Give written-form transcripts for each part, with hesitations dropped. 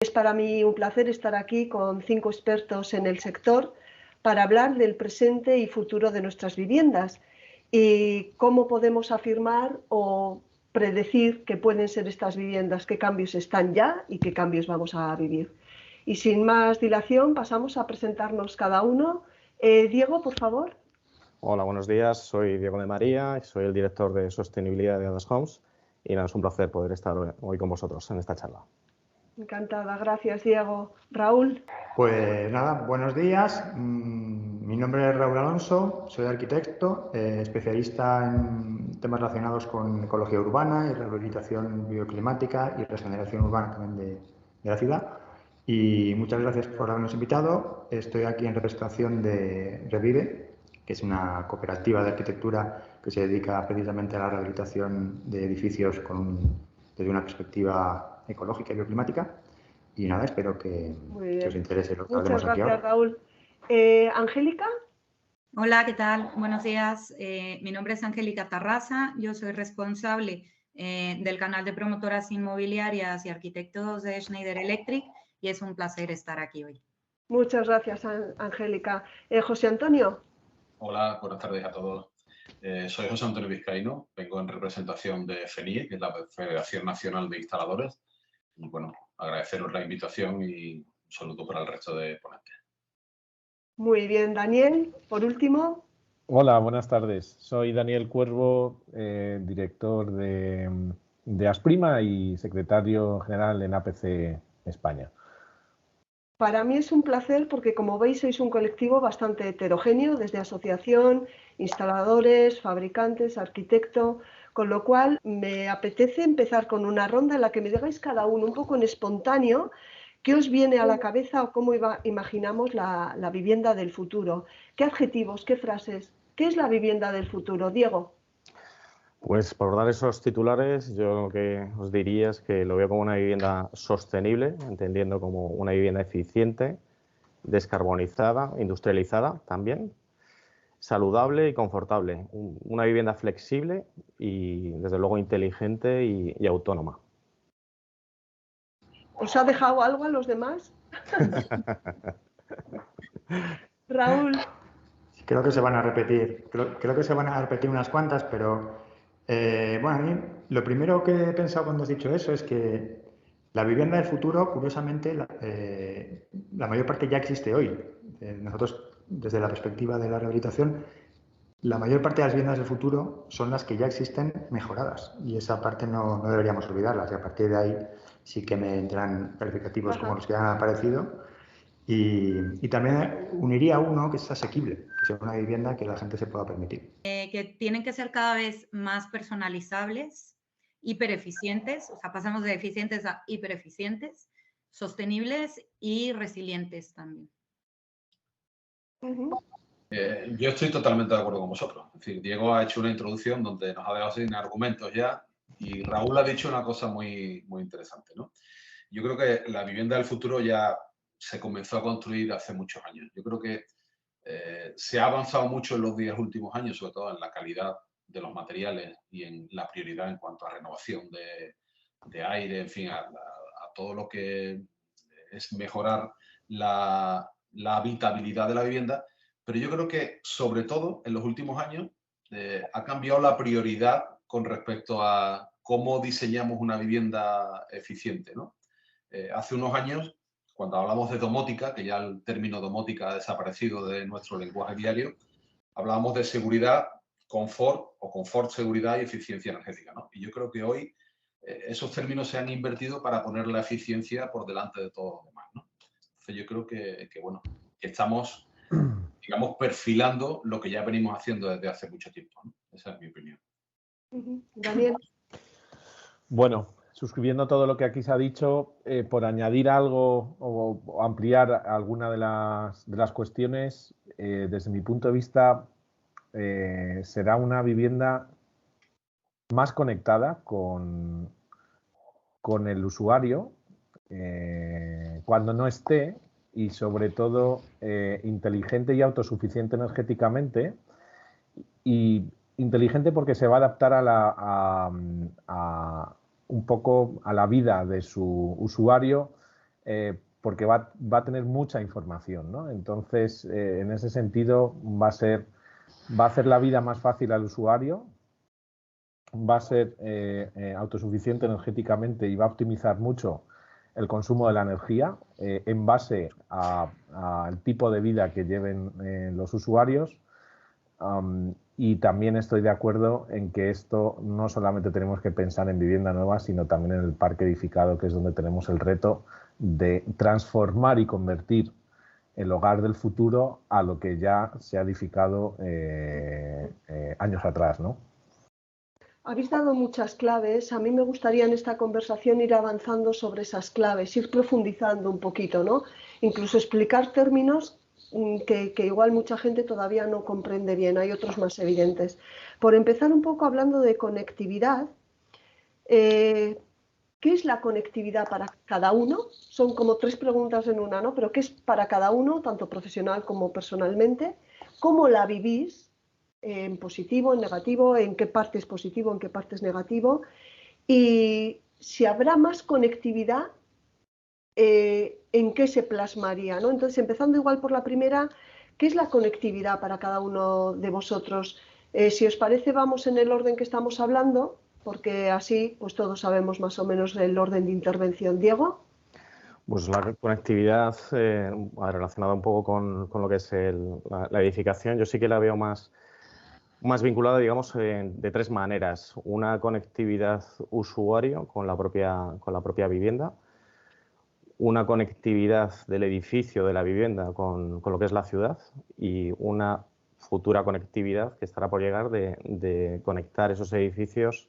Es para mí un placer estar aquí con 5 expertos en el sector para hablar del presente y futuro de nuestras viviendas y cómo podemos afirmar o predecir que pueden ser estas viviendas, qué cambios están ya y qué cambios vamos a vivir. Y sin más dilación pasamos a presentarnos cada uno. Diego, por favor. Hola, buenos días. Soy Diego de María, soy el director de sostenibilidad de Adas Homes y nada, es un placer poder estar hoy con vosotros en esta charla. Encantada, gracias Diego. Raúl. Pues nada, buenos días. Mi nombre es Raúl Alonso, soy arquitecto, especialista en temas relacionados con ecología urbana y rehabilitación bioclimática y regeneración urbana también de la ciudad. Y muchas gracias por habernos invitado. Estoy aquí en representación de Revive, que es una cooperativa de arquitectura que se dedica precisamente a la rehabilitación de edificios desde una perspectiva ecológica y bioclimática. Y nada, espero que os interese lo que hablemos aquí ahora. Muchas gracias, Raúl. Angélica. Hola, ¿qué tal? Buenos días. Mi nombre es Angélica Tarrasa. Yo soy responsable del canal de promotoras inmobiliarias y arquitectos de Schneider Electric y es un placer estar aquí hoy. Muchas gracias, Angélica. José Antonio. Hola, buenas tardes a todos. Soy José Antonio Vizcaíno, vengo en representación de FENIE, que es la Federación Nacional de Instaladores. Y bueno, agradeceros la invitación y un saludo para el resto de ponentes. Muy bien, Daniel, por último. Hola, buenas tardes. Soy Daniel Cuervo, director de Asprima y secretario general en APC España. Para mí es un placer porque, como veis, sois un colectivo bastante heterogéneo, desde asociación, instaladores, fabricantes, arquitecto, con lo cual me apetece empezar con una ronda en la que me digáis cada uno un poco en espontáneo qué os viene a la cabeza o cómo imaginamos la vivienda del futuro. ¿Qué adjetivos, qué frases? ¿Qué es la vivienda del futuro? Diego. Pues por dar esos titulares, yo lo que os diría es que lo veo como una vivienda sostenible, entendiendo como una vivienda eficiente, descarbonizada, industrializada también, saludable y confortable. Una vivienda flexible y, desde luego, inteligente y autónoma. ¿Os ha dejado algo a los demás? Raúl. Creo que se van a repetir. Creo que se van a repetir unas cuantas, pero bueno, a mí lo primero que he pensado cuando has dicho eso es que la vivienda del futuro, curiosamente, la mayor parte ya existe hoy. Nosotros, desde la perspectiva de la rehabilitación, la mayor parte de las viviendas del futuro son las que ya existen mejoradas y esa parte no deberíamos olvidarlas y a partir de ahí sí que me entran calificativos como los que han aparecido y también uniría uno que es asequible, que sea una vivienda que la gente se pueda permitir. Que tienen que ser cada vez más personalizables, hipereficientes, o sea, pasamos de eficientes a hipereficientes, sostenibles y resilientes también. Yo estoy totalmente de acuerdo con vosotros. Es decir, Diego ha hecho una introducción donde nos ha dejado sin argumentos ya y Raúl ha dicho una cosa muy, muy interesante, ¿no? Yo creo que la vivienda del futuro ya se comenzó a construir hace muchos años. Yo creo que se ha avanzado mucho en los 10 últimos años, sobre todo en la calidad de los materiales y en la prioridad en cuanto a renovación de aire, en fin, a todo lo que es mejorar la habitabilidad de la vivienda. Pero yo creo que, sobre todo, en los últimos años ha cambiado la prioridad con respecto a cómo diseñamos una vivienda eficiente, ¿no? Hace unos años, cuando hablamos de domótica, que ya el término domótica ha desaparecido de nuestro lenguaje diario, hablábamos de seguridad, confort o confort, seguridad y eficiencia energética, ¿no? Y yo creo que hoy esos términos se han invertido para poner la eficiencia por delante de todo lo demás, ¿no? Entonces yo creo que bueno, que estamos, digamos, perfilando lo que ya venimos haciendo desde hace mucho tiempo, ¿no? Esa es mi opinión. Daniel. Bueno, suscribiendo todo lo que aquí se ha dicho, por añadir algo o ampliar alguna de las cuestiones, desde mi punto de vista, será una vivienda más conectada con el usuario cuando no esté y, sobre todo, inteligente y autosuficiente energéticamente, y inteligente porque se va a adaptar un poco a la vida de su usuario porque va a tener mucha información, ¿no? Entonces, en ese sentido, va a hacer la vida más fácil al usuario, va a ser autosuficiente energéticamente y va a optimizar mucho el consumo de la energía en base al tipo de vida que lleven los usuarios. Y también estoy de acuerdo en que esto no solamente tenemos que pensar en vivienda nueva, sino también en el parque edificado, que es donde tenemos el reto de transformar y convertir el hogar del futuro a lo que ya se ha edificado años atrás, ¿no? Habéis dado muchas claves. A mí me gustaría en esta conversación ir avanzando sobre esas claves, ir profundizando un poquito, ¿no? Incluso explicar términos que igual mucha gente todavía no comprende bien, hay otros más evidentes. Por empezar un poco hablando de conectividad, ¿qué es la conectividad para cada uno? Son como 3 preguntas en una, ¿no? Pero ¿qué es para cada uno, tanto profesional como personalmente? ¿Cómo la vivís? En positivo, en negativo, en qué parte es positivo, en qué parte es negativo, y si habrá más conectividad, en qué se plasmaría, ¿no? Entonces, empezando igual por la primera, ¿qué es la conectividad para cada uno de vosotros? Si os parece, vamos en el orden que estamos hablando, porque así pues todos sabemos más o menos el orden de intervención. Diego. Pues la conectividad relacionada un poco con lo que es la edificación, yo sí que la veo más vinculada, digamos, de 3 maneras. Una conectividad usuario con la propia vivienda, una conectividad del edificio, de la vivienda con lo que es la ciudad, y una futura conectividad que estará por llegar de conectar esos edificios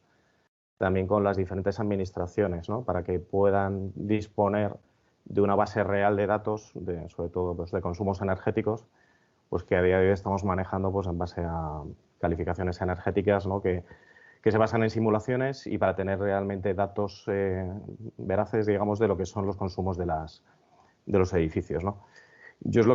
también con las diferentes administraciones, ¿no? Para que puedan disponer de una base real de datos, sobre todo pues, de consumos energéticos, pues que a día de hoy estamos manejando pues, en base a calificaciones energéticas, ¿no? que se basan en simulaciones, y para tener realmente datos veraces, digamos, de lo que son los consumos de los edificios, ¿no? Yo es lo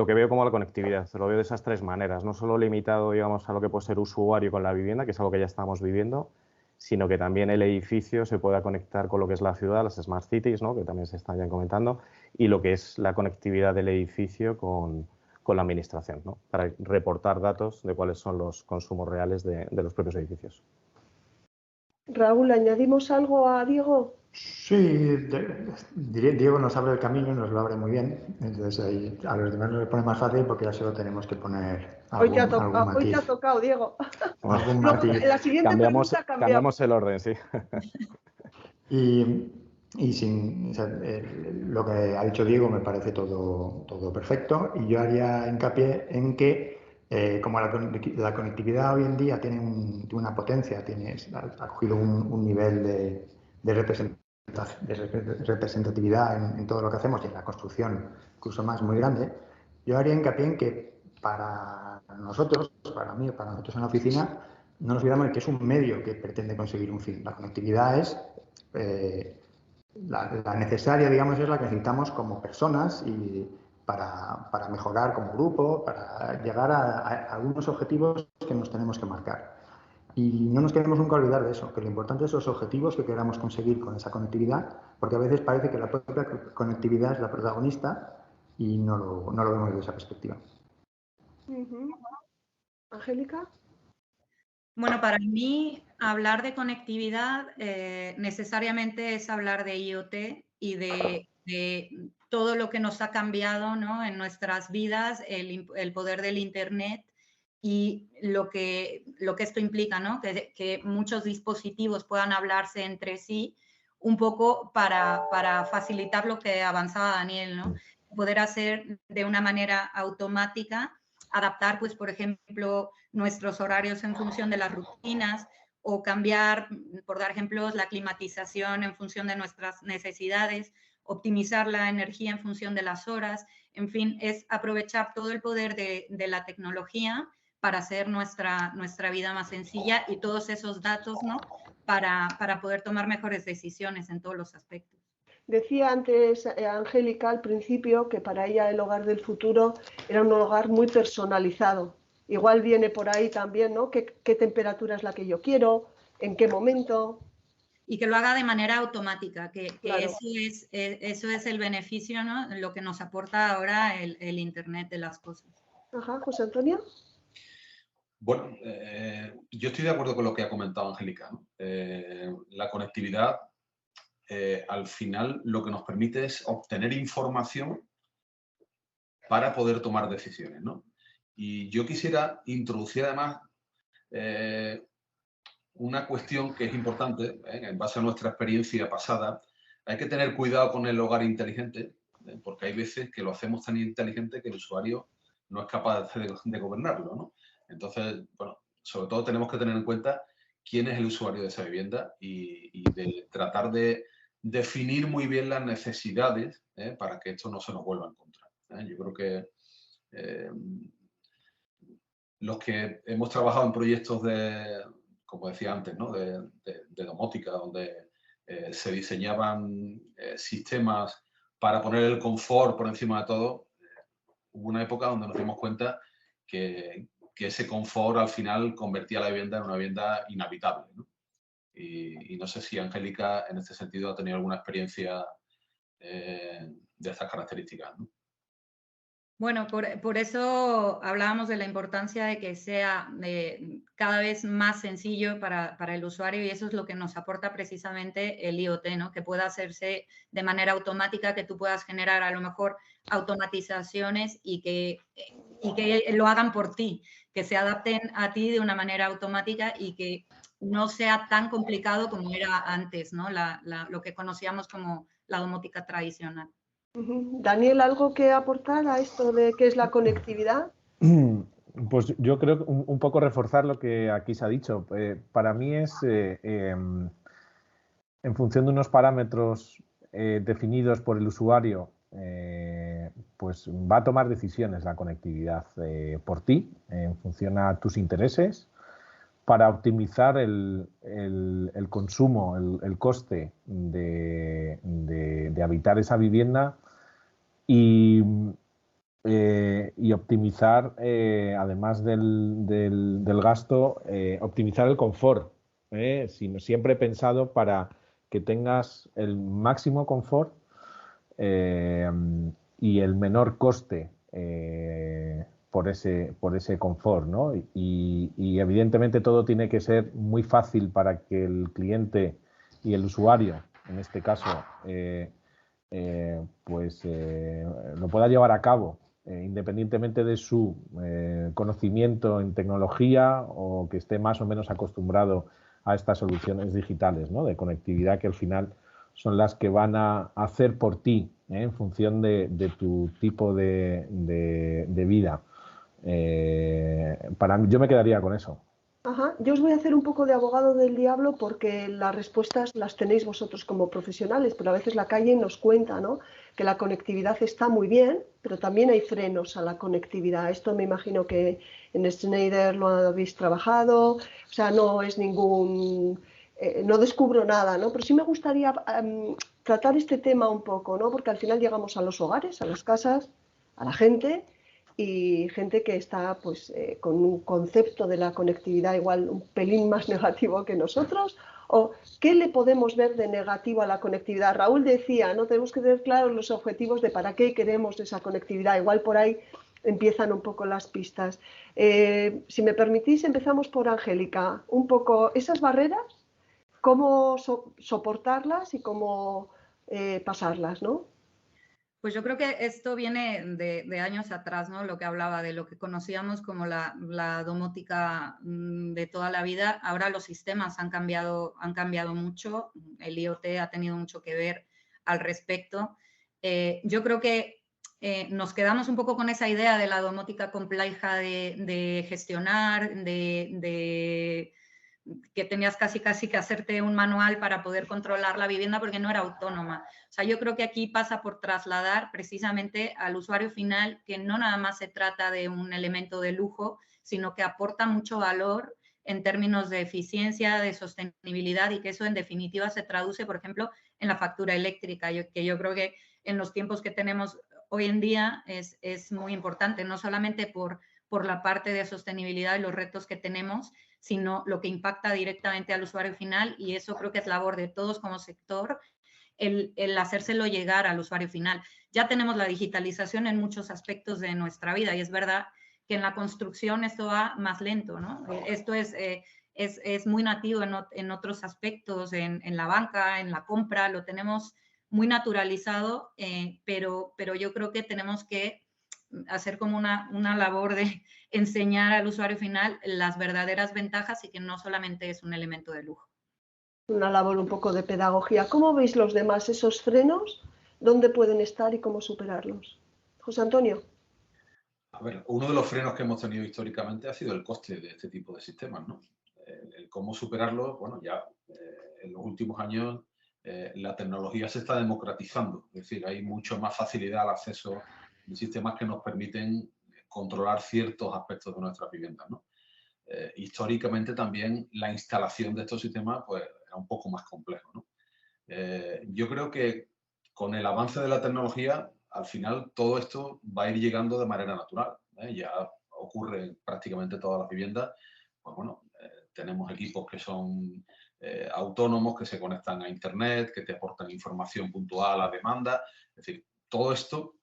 que veo como la conectividad, lo veo de esas 3 maneras, no solo limitado, digamos, a lo que puede ser usuario con la vivienda, que es algo que ya estamos viviendo, sino que también el edificio se pueda conectar con lo que es la ciudad, las Smart Cities, ¿no? Que también se están ya comentando, y lo que es la conectividad del edificio con la administración, ¿no? Para reportar datos de cuáles son los consumos reales de los propios edificios. Raúl, ¿añadimos algo a Diego? Sí, Diego nos abre el camino y nos lo abre muy bien. Entonces ahí a los demás nos lo pone más fácil porque ya solo tenemos que poner algún matiz. Hoy te ha tocado, Diego. Algún Luego, matiz. en la siguiente pregunta cambiamos el orden, sí. Y o sea, lo que ha dicho Diego me parece todo perfecto, y yo haría hincapié en que como la conectividad hoy en día tiene una potencia, ha cogido un nivel de representatividad en todo lo que hacemos y en la construcción incluso más muy grande, yo haría hincapié en que para nosotros, para mí, para nosotros en la oficina, no nos olvidamos de que es un medio que pretende conseguir un fin. La conectividad es la necesaria, digamos, es la que necesitamos como personas y para mejorar como grupo, para llegar a algunos objetivos que nos tenemos que marcar. Y no nos queremos nunca olvidar de eso, que lo importante es los objetivos que queramos conseguir con esa conectividad, porque a veces parece que la propia conectividad es la protagonista y no lo vemos desde esa perspectiva. Angélica. Bueno, para mí hablar de conectividad necesariamente es hablar de IoT y de todo lo que nos ha cambiado, ¿no? En nuestras vidas, el poder del Internet y lo que esto implica, ¿no? Que muchos dispositivos puedan hablarse entre sí, un poco para facilitar lo que avanzaba Daniel, ¿no? Poder hacer de una manera automática, adaptar, pues, por ejemplo, nuestros horarios en función de las rutinas, o cambiar, por dar ejemplos, la climatización en función de nuestras necesidades, optimizar la energía en función de las horas, en fin, es aprovechar todo el poder de la tecnología para hacer nuestra vida más sencilla, y todos esos datos, ¿no? Para poder tomar mejores decisiones en todos los aspectos. Decía antes Angélica al principio que para ella el hogar del futuro era un hogar muy personalizado. Igual viene por ahí también, ¿no? ¿Qué temperatura es la que yo quiero? ¿En qué momento? y que lo haga de manera automática, que Claro. eso es el beneficio, ¿no? Lo que nos aporta ahora el Internet de las cosas. Ajá, José Antonio. Bueno, yo estoy de acuerdo con lo que ha comentado Angélica, ¿no? La conectividad, al final, lo que nos permite es obtener información para poder tomar decisiones, ¿no? Y yo quisiera introducir además una cuestión que es importante, en base a nuestra experiencia pasada. Hay que tener cuidado con el hogar inteligente, porque hay veces que lo hacemos tan inteligente que el usuario no es capaz de gobernarlo, ¿no? Entonces, bueno, sobre todo tenemos que tener en cuenta quién es el usuario de esa vivienda y de tratar de definir muy bien las necesidades para que esto no se nos vuelva en contra. Yo creo que los que hemos trabajado en proyectos de, como decía antes, ¿no? de domótica, donde se diseñaban sistemas para poner el confort por encima de todo, hubo una época donde nos dimos cuenta que ese confort al final convertía la vivienda en una vivienda inhabitable, ¿no? Y no sé si Angélica en este sentido ha tenido alguna experiencia de estas características, ¿no? Bueno, por eso hablábamos de la importancia de que sea cada vez más sencillo para el usuario, y eso es lo que nos aporta precisamente el IoT, ¿no? Que pueda hacerse de manera automática, que tú puedas generar a lo mejor automatizaciones y que lo hagan por ti, que se adapten a ti de una manera automática y que no sea tan complicado como era antes, ¿no? Lo que conocíamos como la domótica tradicional. Daniel, ¿algo que aportar a esto de qué es la conectividad? Pues yo creo que un poco reforzar lo que aquí se ha dicho. Para mí es, en función de unos parámetros definidos por el usuario, pues va a tomar decisiones la conectividad por ti, en función a tus intereses, para optimizar el consumo, el coste de habitar esa vivienda y optimizar, además del gasto, optimizar el confort. Siempre he pensado para que tengas el máximo confort y el menor coste por ese confort, ¿no? Y evidentemente todo tiene que ser muy fácil para que el cliente y el usuario, en este caso, lo pueda llevar a cabo, independientemente de su conocimiento en tecnología o que esté más o menos acostumbrado a estas soluciones digitales, ¿no? De conectividad, que al final son las que van a hacer por ti, en función de tu tipo de vida. Yo me quedaría con eso. Ajá. Yo os voy a hacer un poco de abogado del diablo porque las respuestas las tenéis vosotros como profesionales, pero a veces la calle nos cuenta, ¿no? Que la conectividad está muy bien, pero también hay frenos a la conectividad. Esto me imagino que en Schneider lo habéis trabajado, o sea, no es no descubro nada, ¿no? Pero sí me gustaría tratar este tema un poco, ¿no? Porque al final llegamos a los hogares, a las casas, a la gente, y gente que está pues, con un concepto de la conectividad igual un pelín más negativo que nosotros. ¿O qué le podemos ver de negativo a la conectividad? Raúl decía, ¿no? Tenemos que tener claros los objetivos de para qué queremos esa conectividad. Igual por ahí empiezan un poco las pistas. Si me permitís, empezamos por Angélica. Un poco esas barreras, cómo soportarlas y cómo pasarlas, ¿no? Pues yo creo que esto viene de años atrás, ¿no? Lo que hablaba de lo que conocíamos como la domótica de toda la vida. Ahora los sistemas han cambiado mucho. El IoT ha tenido mucho que ver al respecto. Yo creo que nos quedamos un poco con esa idea de la domótica compleja de gestionar, que tenías casi que hacerte un manual para poder controlar la vivienda porque no era autónoma. O sea, yo creo que aquí pasa por trasladar precisamente al usuario final que no nada más se trata de un elemento de lujo, sino que aporta mucho valor en términos de eficiencia, de sostenibilidad, y que eso en definitiva se traduce, por ejemplo, en la factura eléctrica, que yo creo que en los tiempos que tenemos hoy en día es muy importante, no solamente por por la parte de sostenibilidad y los retos que tenemos, sino lo que impacta directamente al usuario final, y eso creo que es labor de todos como sector, el hacérselo llegar al usuario final. Ya tenemos la digitalización en muchos aspectos de nuestra vida y es verdad que en la construcción esto va más lento, ¿no? Esto es muy nativo en otros aspectos, en la banca, en la compra, lo tenemos muy naturalizado, pero yo creo que tenemos que hacer como una labor de enseñar al usuario final las verdaderas ventajas y que no solamente es un elemento de lujo. Una labor un poco de pedagogía. ¿Cómo veis los demás esos frenos? ¿Dónde pueden estar y cómo superarlos? José Antonio. A ver, uno de los frenos que hemos tenido históricamente ha sido el coste de este tipo de sistemas, ¿no? El cómo superarlo, bueno, ya en los últimos años la tecnología se está democratizando, es decir, hay mucho más facilidad al acceso de sistemas que nos permiten controlar ciertos aspectos de nuestras viviendas, ¿no? Históricamente también la instalación de estos sistemas pues, era un poco más complejo, ¿no? Yo creo que con el avance de la tecnología, al final todo esto va a ir llegando de manera natural, ¿eh? Ya ocurre en prácticamente todas las viviendas. Pues bueno, tenemos equipos que son autónomos, que se conectan a Internet, que te aportan información puntual a demanda. Es decir, todo esto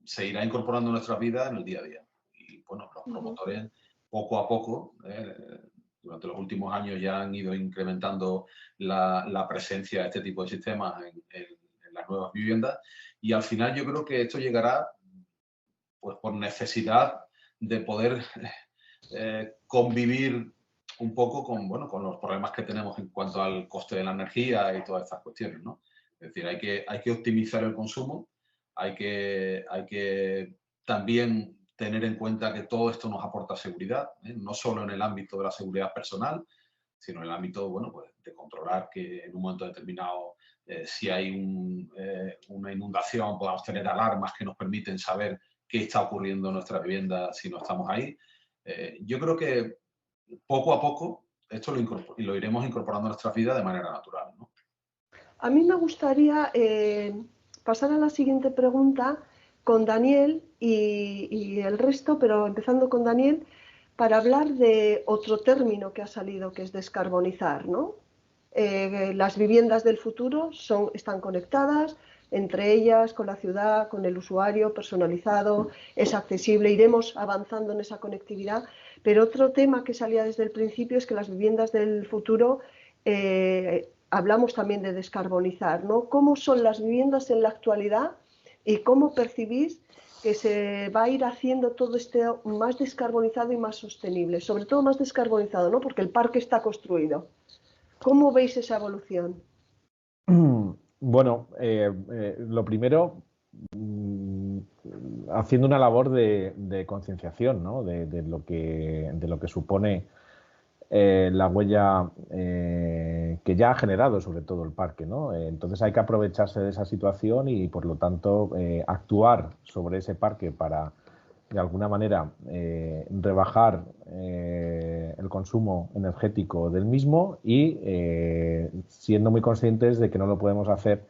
se irá incorporando en nuestras vidas en el día a día. Y bueno, los promotores poco a poco, durante los últimos años ya han ido incrementando la presencia de este tipo de sistemas en las nuevas viviendas y al final yo creo que esto llegará pues por necesidad de poder convivir un poco con, bueno, con los problemas que tenemos en cuanto al coste de la energía y todas estas cuestiones, ¿no? Es decir, hay que optimizar el consumo, hay que también tener en cuenta que todo esto nos aporta seguridad, ¿eh? No solo en el ámbito de la seguridad personal, sino en el ámbito, bueno, pues de controlar que en un momento determinado, si hay una inundación, podamos tener alarmas que nos permiten saber qué está ocurriendo en nuestra vivienda si no estamos ahí. Yo creo que poco a poco esto lo iremos incorporando a nuestras vidas de manera natural, ¿no? A mí me gustaría pasar a la siguiente pregunta con Daniel y el resto, pero empezando con Daniel, para hablar de otro término que ha salido, que es descarbonizar, ¿no? Las viviendas del futuro están conectadas entre ellas, con la ciudad, con el usuario, personalizado, es accesible, iremos avanzando en esa conectividad. Pero otro tema que salía desde el principio es que las viviendas del futuro, hablamos también de descarbonizar, ¿no? ¿Cómo son las viviendas en la actualidad y cómo percibís que se va a ir haciendo todo esto más descarbonizado y más sostenible? Sobre todo más descarbonizado, ¿no? Porque el parque está construido. ¿Cómo veis esa evolución? Bueno, lo primero, haciendo una labor de concienciación, ¿no? de lo que supone la huella que ya ha generado sobre todo el parque, ¿no? Entonces hay que aprovecharse de esa situación y por lo tanto actuar sobre ese parque para de alguna manera rebajar el consumo energético del mismo y siendo muy conscientes de que no lo podemos hacer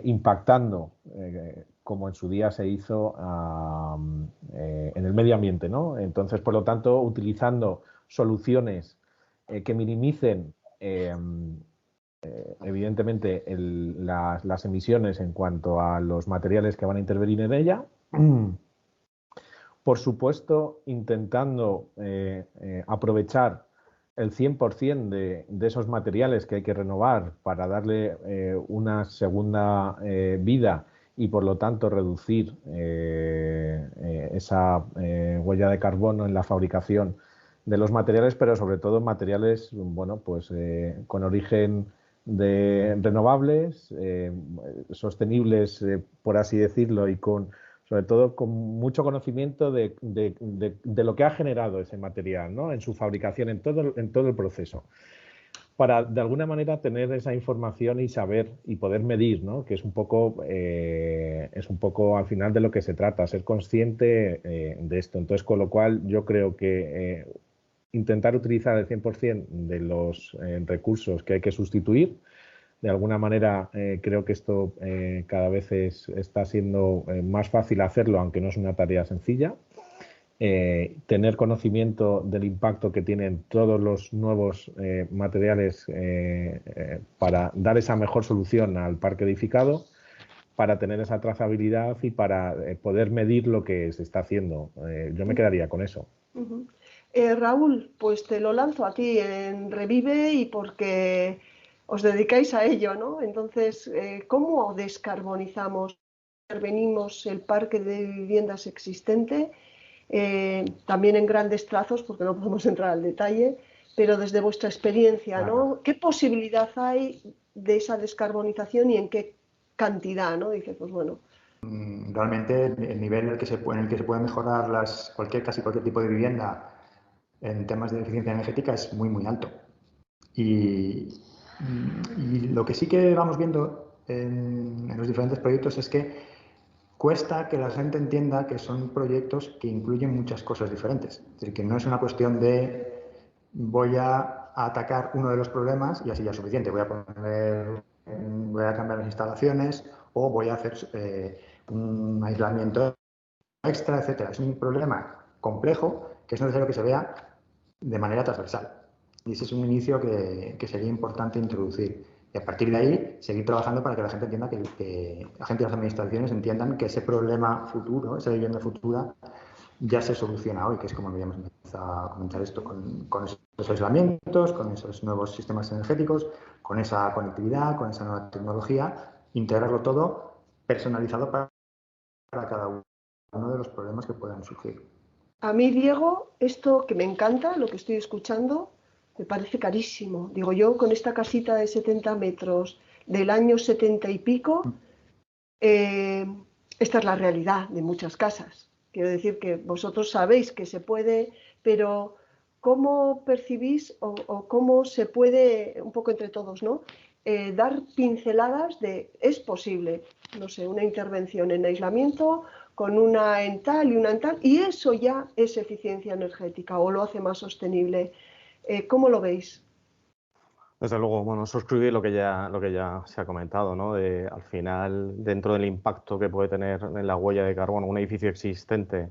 impactando como en su día se hizo en el medio ambiente, ¿no? Entonces, por lo tanto, utilizando soluciones que minimicen evidentemente las emisiones en cuanto a los materiales que van a intervenir en ella. Por supuesto, intentando aprovechar el 100% de esos materiales que hay que renovar para darle una segunda vida y por lo tanto reducir esa huella de carbono en la fabricación de los materiales, pero sobre todo materiales, bueno, pues con origen de renovables, sostenibles, por así decirlo, y con sobre todo con mucho conocimiento de lo que ha generado ese material, ¿no? En su fabricación, en todo el proceso, para de alguna manera tener esa información y saber y poder medir, ¿no? Que es un poco al final de lo que se trata, ser consciente de esto. Entonces, con lo cual yo creo que intentar utilizar el 100% de los recursos que hay que sustituir. De alguna manera creo que esto cada vez está siendo más fácil hacerlo, aunque no es una tarea sencilla. tener conocimiento del impacto que tienen todos los nuevos materiales para dar esa mejor solución al parque edificado, para tener esa trazabilidad y para poder medir lo que se está haciendo. Yo me quedaría con eso. Raúl, pues te lo lanzo a ti en Revive y porque os dedicáis a ello, ¿no? Entonces, ¿cómo descarbonizamos, intervenimos el parque de viviendas existente? También en grandes trazos, porque no podemos entrar al detalle, pero desde vuestra experiencia, ¿no? ¿Qué posibilidad hay de esa descarbonización y en qué cantidad, ¿no? Dice, pues bueno. Realmente el nivel en el que se puede mejorar casi cualquier tipo de vivienda en temas de eficiencia energética es muy, muy alto. Y lo que sí que vamos viendo en los diferentes proyectos es que cuesta que la gente entienda que son proyectos que incluyen muchas cosas diferentes. Es decir, que no es una cuestión de voy a atacar uno de los problemas y así ya es suficiente. Voy a cambiar las instalaciones o voy a hacer un aislamiento extra, etcétera. Es un problema complejo que es necesario que se vea de manera transversal. Y ese es un inicio que sería importante introducir. Y a partir de ahí, seguir trabajando para que la gente entienda que la gente y las administraciones entiendan que ese problema futuro, esa vivienda futura, ya se soluciona hoy, que es como habíamos empezado a comentar esto, con esos aislamientos, con esos nuevos sistemas energéticos, con esa conectividad, con esa nueva tecnología, integrarlo todo personalizado para cada uno de los problemas que puedan surgir. A mí, Diego, esto que me encanta, lo que estoy escuchando, me parece carísimo. Digo, yo con esta casita de 70 metros del año 70 y pico, esta es la realidad de muchas casas. Quiero decir que vosotros sabéis que se puede, pero ¿cómo percibís o cómo se puede, un poco entre todos, ¿no? Dar pinceladas de, es posible, no sé, una intervención en aislamiento con una en tal y una en tal, y eso ya es eficiencia energética o lo hace más sostenible. ¿Cómo lo veis? Desde luego, bueno, suscribir lo que ya se ha comentado, ¿no? Al final, dentro del impacto que puede tener en la huella de carbono un edificio existente,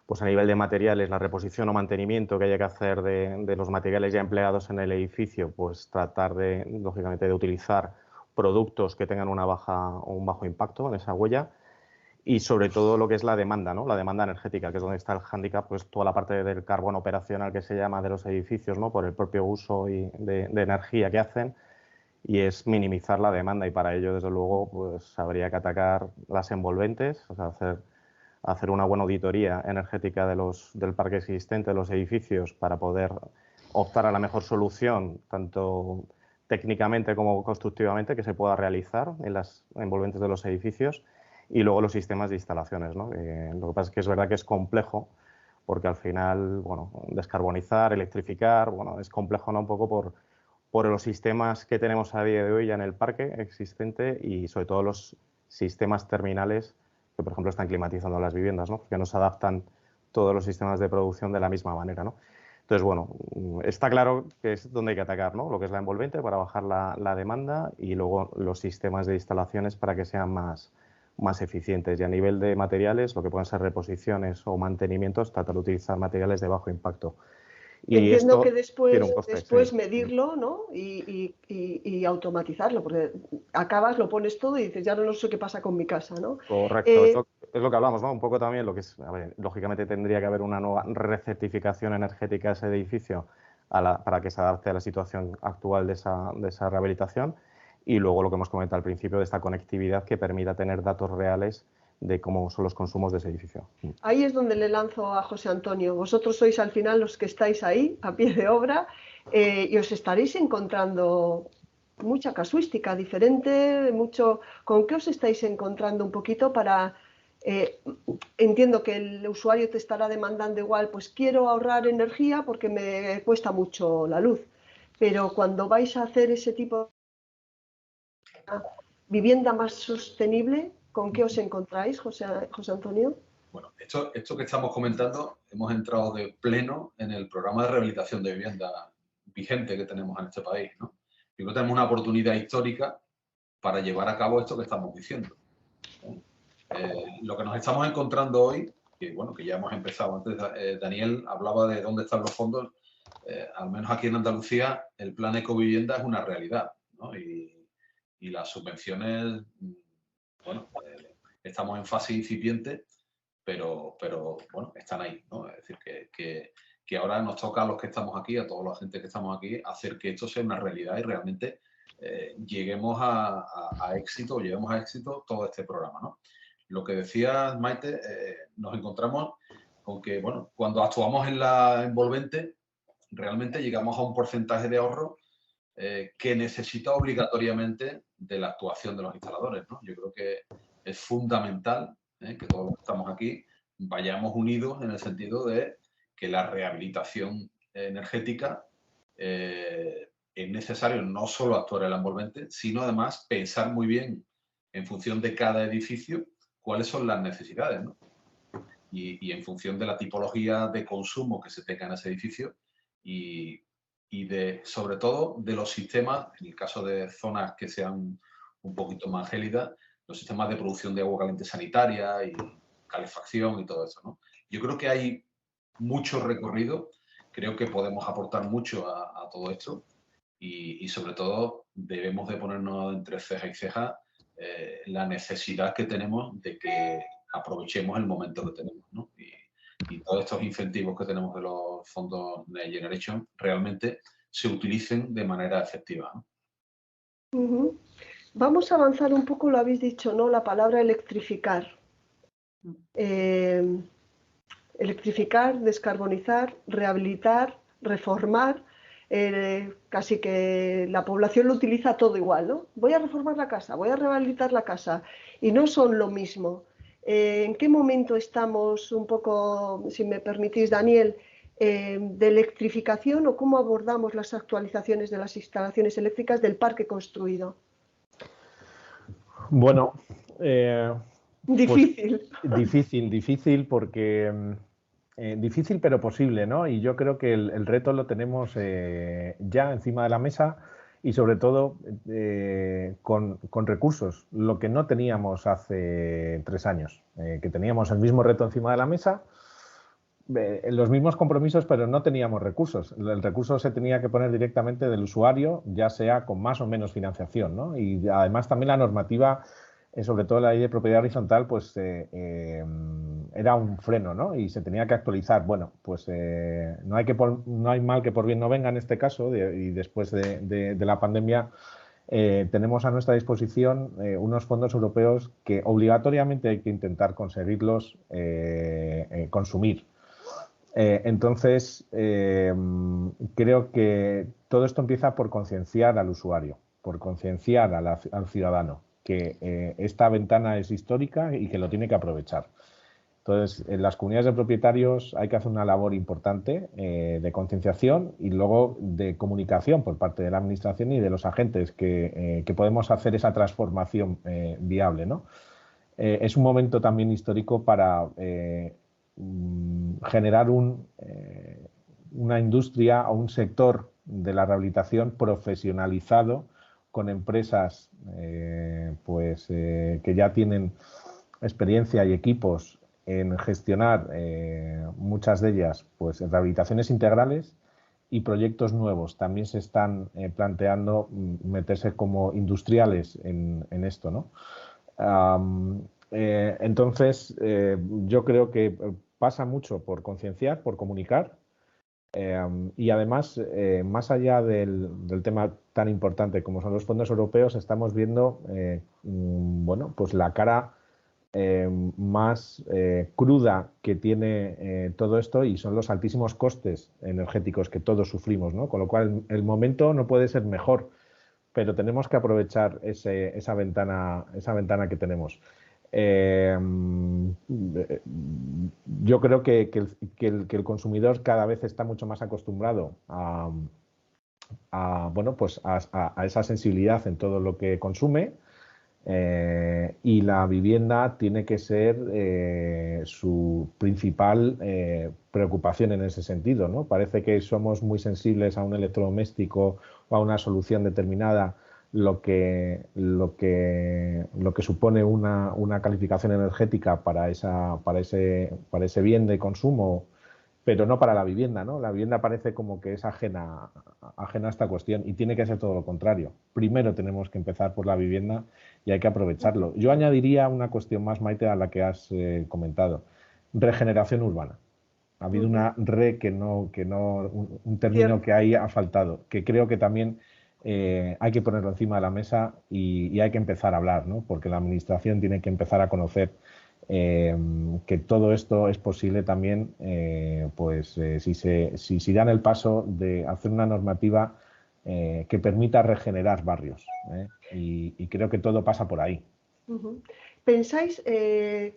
pues a nivel de materiales, la reposición o mantenimiento que haya que hacer de los materiales ya empleados en el edificio, pues tratar lógicamente, de utilizar productos que tengan un bajo impacto en esa huella. Y sobre todo lo que es la demanda, ¿no? La demanda energética, que es donde está el hándicap, pues toda la parte del carbón operacional que se llama de los edificios, ¿no? Por el propio uso de energía que hacen, y es minimizar la demanda, y para ello, desde luego, pues habría que atacar las envolventes, o sea, hacer una buena auditoría energética del parque existente, de los edificios, para poder optar a la mejor solución, tanto técnicamente como constructivamente, que se pueda realizar en las envolventes de los edificios. Y luego los sistemas de instalaciones, ¿no? Lo que pasa es que es verdad que es complejo, porque al final, bueno, descarbonizar, electrificar, bueno, es complejo, ¿no? Un poco por los sistemas que tenemos a día de hoy ya en el parque existente, y sobre todo los sistemas terminales que, por ejemplo, están climatizando las viviendas, ¿no? Porque no se adaptan todos los sistemas de producción de la misma manera, ¿no? Entonces, bueno, está claro que es donde hay que atacar, ¿no? Lo que es la envolvente para bajar la demanda, y luego los sistemas de instalaciones para que sean más eficientes. Y a nivel de materiales, lo que pueden ser reposiciones o mantenimientos, tratar de utilizar materiales de bajo impacto. Y entiendo esto que tiene un coste, después sí. medirlo, ¿no? Y automatizarlo, porque acabas, lo pones todo y dices, ya no sé qué pasa con mi casa, ¿no? Correcto, es lo que hablamos, ¿no? Un poco también lo que es, a ver, lógicamente tendría que haber una nueva recertificación energética de ese edificio para que se adapte a la situación actual de esa rehabilitación, y luego lo que hemos comentado al principio, de esta conectividad que permita tener datos reales de cómo son los consumos de ese edificio. Ahí es donde le lanzo a José Antonio. Vosotros sois al final los que estáis ahí, a pie de obra, y os estaréis encontrando mucha casuística diferente, mucho. ¿Con qué os estáis encontrando un poquito para... entiendo que el usuario te estará demandando igual, pues quiero ahorrar energía porque me cuesta mucho la luz, pero cuando vais a hacer ese tipo de vivienda más sostenible, ¿con qué os encontráis, José Antonio? Bueno, esto que estamos comentando, hemos entrado de pleno en el programa de rehabilitación de vivienda vigente que tenemos en este país, ¿no? Yo creo que tenemos una oportunidad histórica para llevar a cabo esto que estamos diciendo. Lo que nos estamos encontrando hoy bueno, que ya hemos empezado. Antes Daniel hablaba de dónde están los fondos. Al menos aquí en Andalucía el plan Ecovivienda es una realidad, ¿no? Y las subvenciones, bueno, estamos en fase incipiente, pero bueno, están ahí, ¿no? Es decir, que ahora nos toca a los que estamos aquí, a toda la gente que estamos aquí, hacer que esto sea una realidad y realmente lleguemos a éxito, llevemos a éxito todo este programa, ¿no? Lo que decía Maite, nos encontramos con que, bueno, cuando actuamos en la envolvente, realmente llegamos a un porcentaje de ahorro que necesita obligatoriamente de la actuación de los instaladores, ¿no? Yo creo que es fundamental que todos los que estamos aquí vayamos unidos en el sentido de que la rehabilitación energética es necesario no solo actuar en la envolvente, sino además pensar muy bien en función de cada edificio cuáles son las necesidades, ¿no? Y en función de la tipología de consumo que se tenga en ese edificio y sobre todo de los sistemas, en el caso de zonas que sean un poquito más gélidas, los sistemas de producción de agua caliente sanitaria y calefacción y todo eso, ¿no? Yo creo que hay mucho recorrido, creo que podemos aportar mucho a todo esto y sobre todo debemos de ponernos entre ceja y ceja la necesidad que tenemos de que aprovechemos el momento que tenemos, ¿no? Y todos estos incentivos que tenemos de los fondos Next Generation realmente se utilicen de manera efectiva, ¿no? Vamos a avanzar un poco, lo habéis dicho, ¿no? La palabra electrificar. Electrificar, descarbonizar, rehabilitar, reformar. Casi que la población lo utiliza todo igual, ¿no? Voy a reformar la casa, voy a rehabilitar la casa y no son lo mismo. ¿En qué momento estamos un poco, si me permitís, Daniel, de electrificación o cómo abordamos las actualizaciones de las instalaciones eléctricas del parque construido? Bueno, difícil. Pues, difícil porque... difícil pero posible, ¿no? Y yo creo que el reto lo tenemos ya encima de la mesa y sobre todo con recursos, lo que no teníamos hace 3 años, que teníamos el mismo reto encima de la mesa, los mismos compromisos, pero no teníamos recursos. El recurso se tenía que poner directamente del usuario, ya sea con más o menos financiación, ¿no? Y además también la normativa, sobre todo la ley de propiedad horizontal, pues era un freno, ¿no? Y se tenía que actualizar. Bueno, pues no hay mal que por bien no venga en este caso, y después de la pandemia tenemos a nuestra disposición unos fondos europeos que obligatoriamente hay que intentar conseguirlos consumir. Entonces, creo que todo esto empieza por concienciar al usuario, por concienciar al ciudadano que esta ventana es histórica y que lo tiene que aprovechar. Entonces, en las comunidades de propietarios hay que hacer una labor importante de concienciación y luego de comunicación por parte de la administración y de los agentes que podemos hacer esa transformación viable, ¿no? Es un momento también histórico para generar una industria o un sector de la rehabilitación profesionalizado con empresas que ya tienen experiencia y equipos en gestionar muchas de ellas pues rehabilitaciones integrales y proyectos nuevos. También se están planteando meterse como industriales en esto, ¿no? Entonces, yo creo que pasa mucho por concienciar, por comunicar y además, más allá del tema tan importante como son los fondos europeos, estamos viendo bueno, pues la cara más cruda que tiene todo esto y son los altísimos costes energéticos que todos sufrimos, ¿no? Con lo cual, el momento no puede ser mejor, pero tenemos que aprovechar esa ventana que tenemos. Yo creo que el consumidor cada vez está mucho más acostumbrado bueno, pues a esa sensibilidad en todo lo que consume y la vivienda tiene que ser su principal preocupación en ese sentido, ¿no? Parece que somos muy sensibles a un electrodoméstico o a una solución determinada lo que supone una calificación energética para ese bien de consumo, pero no para la vivienda, ¿no? La vivienda parece como que es ajena a esta cuestión y tiene que ser todo lo contrario. Primero tenemos que empezar por la vivienda y hay que aprovecharlo. Yo añadiría una cuestión más, Maite, a la que has comentado. Regeneración urbana. Ha habido una un término que ahí ha faltado, que creo que también hay que ponerlo encima de la mesa y hay que empezar a hablar, ¿no? Porque la administración tiene que empezar a conocer que todo esto es posible también, si dan el paso de hacer una normativa que permita regenerar barrios, y creo que todo pasa por ahí. ¿Pensáis que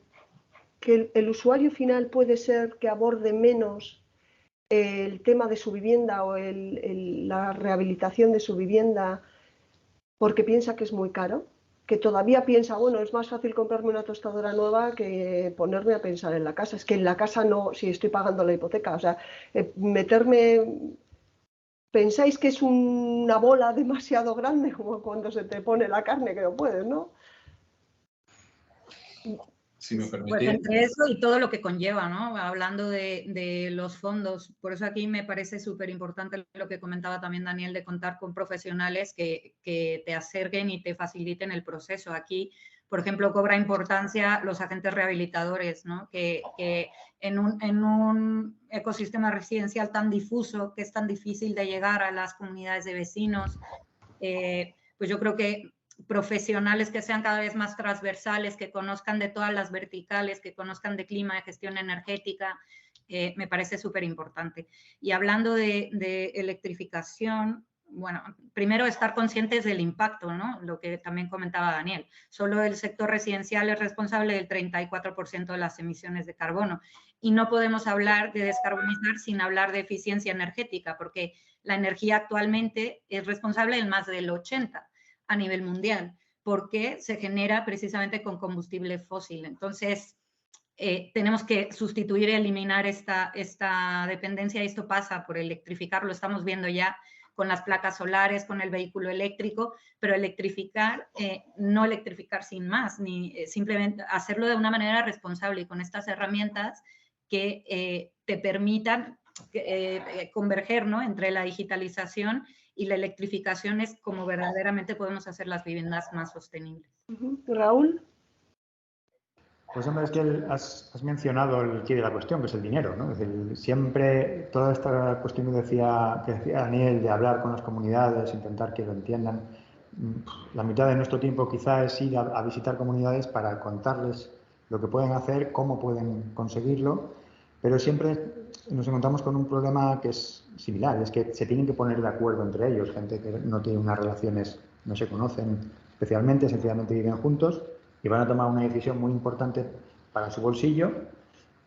el usuario final puede ser que aborde menos el tema de su vivienda o la rehabilitación de su vivienda porque piensa que es muy caro? Que todavía piensa, bueno, es más fácil comprarme una tostadora nueva que ponerme a pensar en la casa. Es que en la casa no, si estoy pagando la hipoteca, o sea, ¿pensáis que es una bola demasiado grande como cuando se te pone la carne que no puedes, ¿no? Si me permitís. Pues entre eso y todo lo que conlleva, ¿no? Hablando de los fondos, por eso aquí me parece súper importante lo que comentaba también Daniel, de contar con profesionales que te acerquen y te faciliten el proceso. Aquí, por ejemplo, cobra importancia los agentes rehabilitadores, ¿no? Que en un ecosistema residencial tan difuso, que es tan difícil de llegar a las comunidades de vecinos, pues yo creo que profesionales que sean cada vez más transversales, que conozcan de todas las verticales, que conozcan de clima, de gestión energética, me parece súper importante. Y hablando de electrificación, bueno, primero estar conscientes del impacto, ¿no? Lo que también comentaba Daniel. Solo el sector residencial es responsable del 34% de las emisiones de carbono. Y no podemos hablar de descarbonizar sin hablar de eficiencia energética, porque la energía actualmente es responsable del más del 80% a nivel mundial, porque se genera precisamente con combustible fósil. Entonces, tenemos que sustituir y eliminar esta dependencia, y esto pasa por electrificar, lo estamos viendo ya con las placas solares, con el vehículo eléctrico, pero electrificar, no electrificar sin más, ni simplemente hacerlo de una manera responsable y con estas herramientas que te permitan converger, ¿no? Entre la digitalización y la electrificación, es como verdaderamente podemos hacer las viviendas más sostenibles. Raúl. Pues hombre, es que has mencionado el quid de la cuestión, que es el dinero, ¿no? Es decir, siempre toda esta cuestión que decía Daniel, de hablar con las comunidades, intentar que lo entiendan, la mitad de nuestro tiempo quizá es ir a visitar comunidades para contarles lo que pueden hacer, cómo pueden conseguirlo, pero siempre nos encontramos con un problema que es similar, es que se tienen que poner de acuerdo entre ellos, gente que no tiene unas relaciones, no se conocen especialmente, sencillamente viven juntos y van a tomar una decisión muy importante para su bolsillo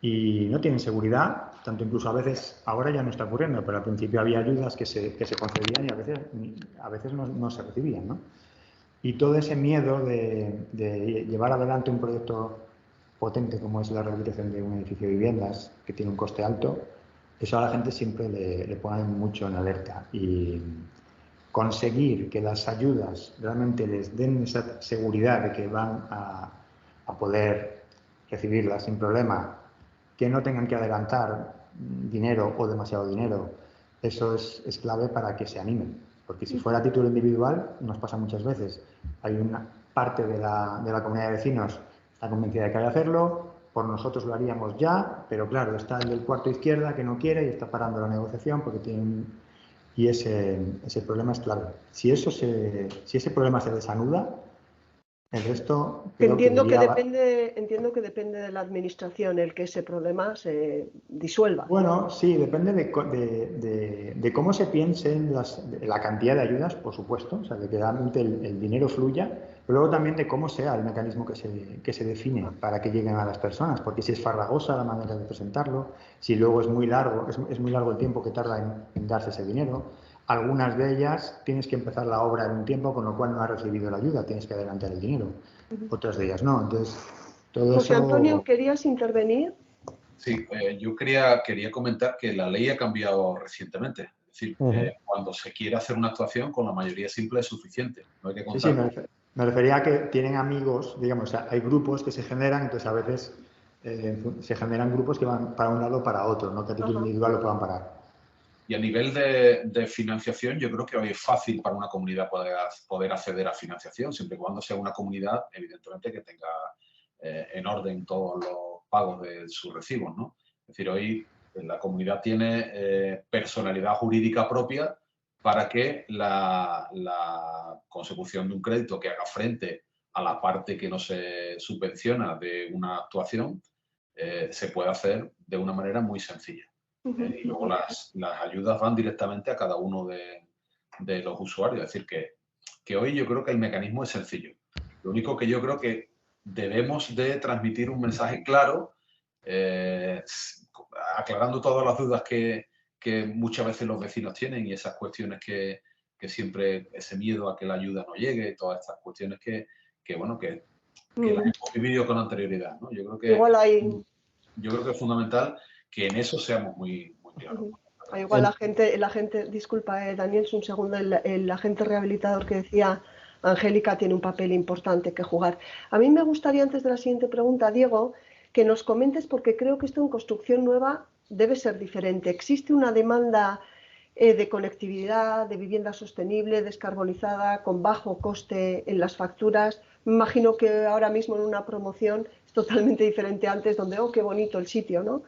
y no tienen seguridad, tanto incluso a veces, ahora ya no está ocurriendo, pero al principio había ayudas que se concedían y a veces no se recibían, ¿no? Y todo ese miedo de llevar adelante un proyecto potente como es la rehabilitación de un edificio de viviendas que tiene un coste alto, eso a la gente siempre le pone mucho en alerta. Y conseguir que las ayudas realmente les den esa seguridad de que van a poder recibirlas sin problema, que no tengan que adelantar dinero o demasiado dinero, eso es clave para que se animen. Porque si fuera a título individual, nos pasa muchas veces, hay una parte de la comunidad de vecinos está convencida de que hay que hacerlo, por nosotros lo haríamos ya, pero claro, está el del cuarto izquierda que no quiere y está parando la negociación porque tiene y ese problema es clave. Si ese problema se desanuda, el resto entiendo que depende de la administración el que ese problema se disuelva. Bueno, sí, depende de cómo se piense en la cantidad de ayudas, por supuesto, o sea, de que realmente el dinero fluya, pero luego también de cómo sea el mecanismo que se define para que lleguen a las personas, porque si es farragosa la manera de presentarlo, si luego es muy largo el tiempo que tarda en darse ese dinero. Algunas de ellas tienes que empezar la obra en un tiempo, con lo cual no has recibido la ayuda, tienes que adelantar el dinero. Otras de ellas no. Entonces, todo José eso... Antonio, ¿querías intervenir? Sí, yo quería comentar que la ley ha cambiado recientemente. Es Es decir, cuando se quiere hacer una actuación, con la mayoría simple es suficiente. No hay que Sí, contar. me refería a que tienen amigos, digamos, o sea, hay grupos que se generan, entonces a veces se generan grupos que van para un lado o para otro, no que a título individual lo puedan pagar. Y a nivel de financiación, yo creo que hoy es fácil para una comunidad poder acceder a financiación, siempre y cuando sea una comunidad, evidentemente, que tenga en orden todos los pagos de sus recibos, ¿no? Es decir, hoy la comunidad tiene personalidad jurídica propia para que la consecución de un crédito que haga frente a la parte que no se subvenciona de una actuación se puede hacer de una manera muy sencilla. Y luego las ayudas van directamente a cada uno de los usuarios. Es decir, que hoy yo creo que el mecanismo es sencillo. Lo único que yo creo que debemos de transmitir un mensaje claro, aclarando todas las dudas que muchas veces los vecinos tienen y esas cuestiones que siempre, ese miedo a que la ayuda no llegue, todas estas cuestiones que las hemos vivido con anterioridad, ¿no? Yo creo que igual hay... Yo creo que es fundamental que en eso seamos muy claros. Igual la gente, disculpa, Daniel, un segundo, el agente rehabilitador que decía Angélica tiene un papel importante que jugar. A mí me gustaría, antes de la siguiente pregunta, Diego, que nos comentes, porque creo que esto en construcción nueva debe ser diferente. ¿Existe una demanda de conectividad, de vivienda sostenible, descarbonizada, con bajo coste en las facturas? Me imagino que ahora mismo en una promoción es totalmente diferente antes, donde, oh, qué bonito el sitio, ¿no?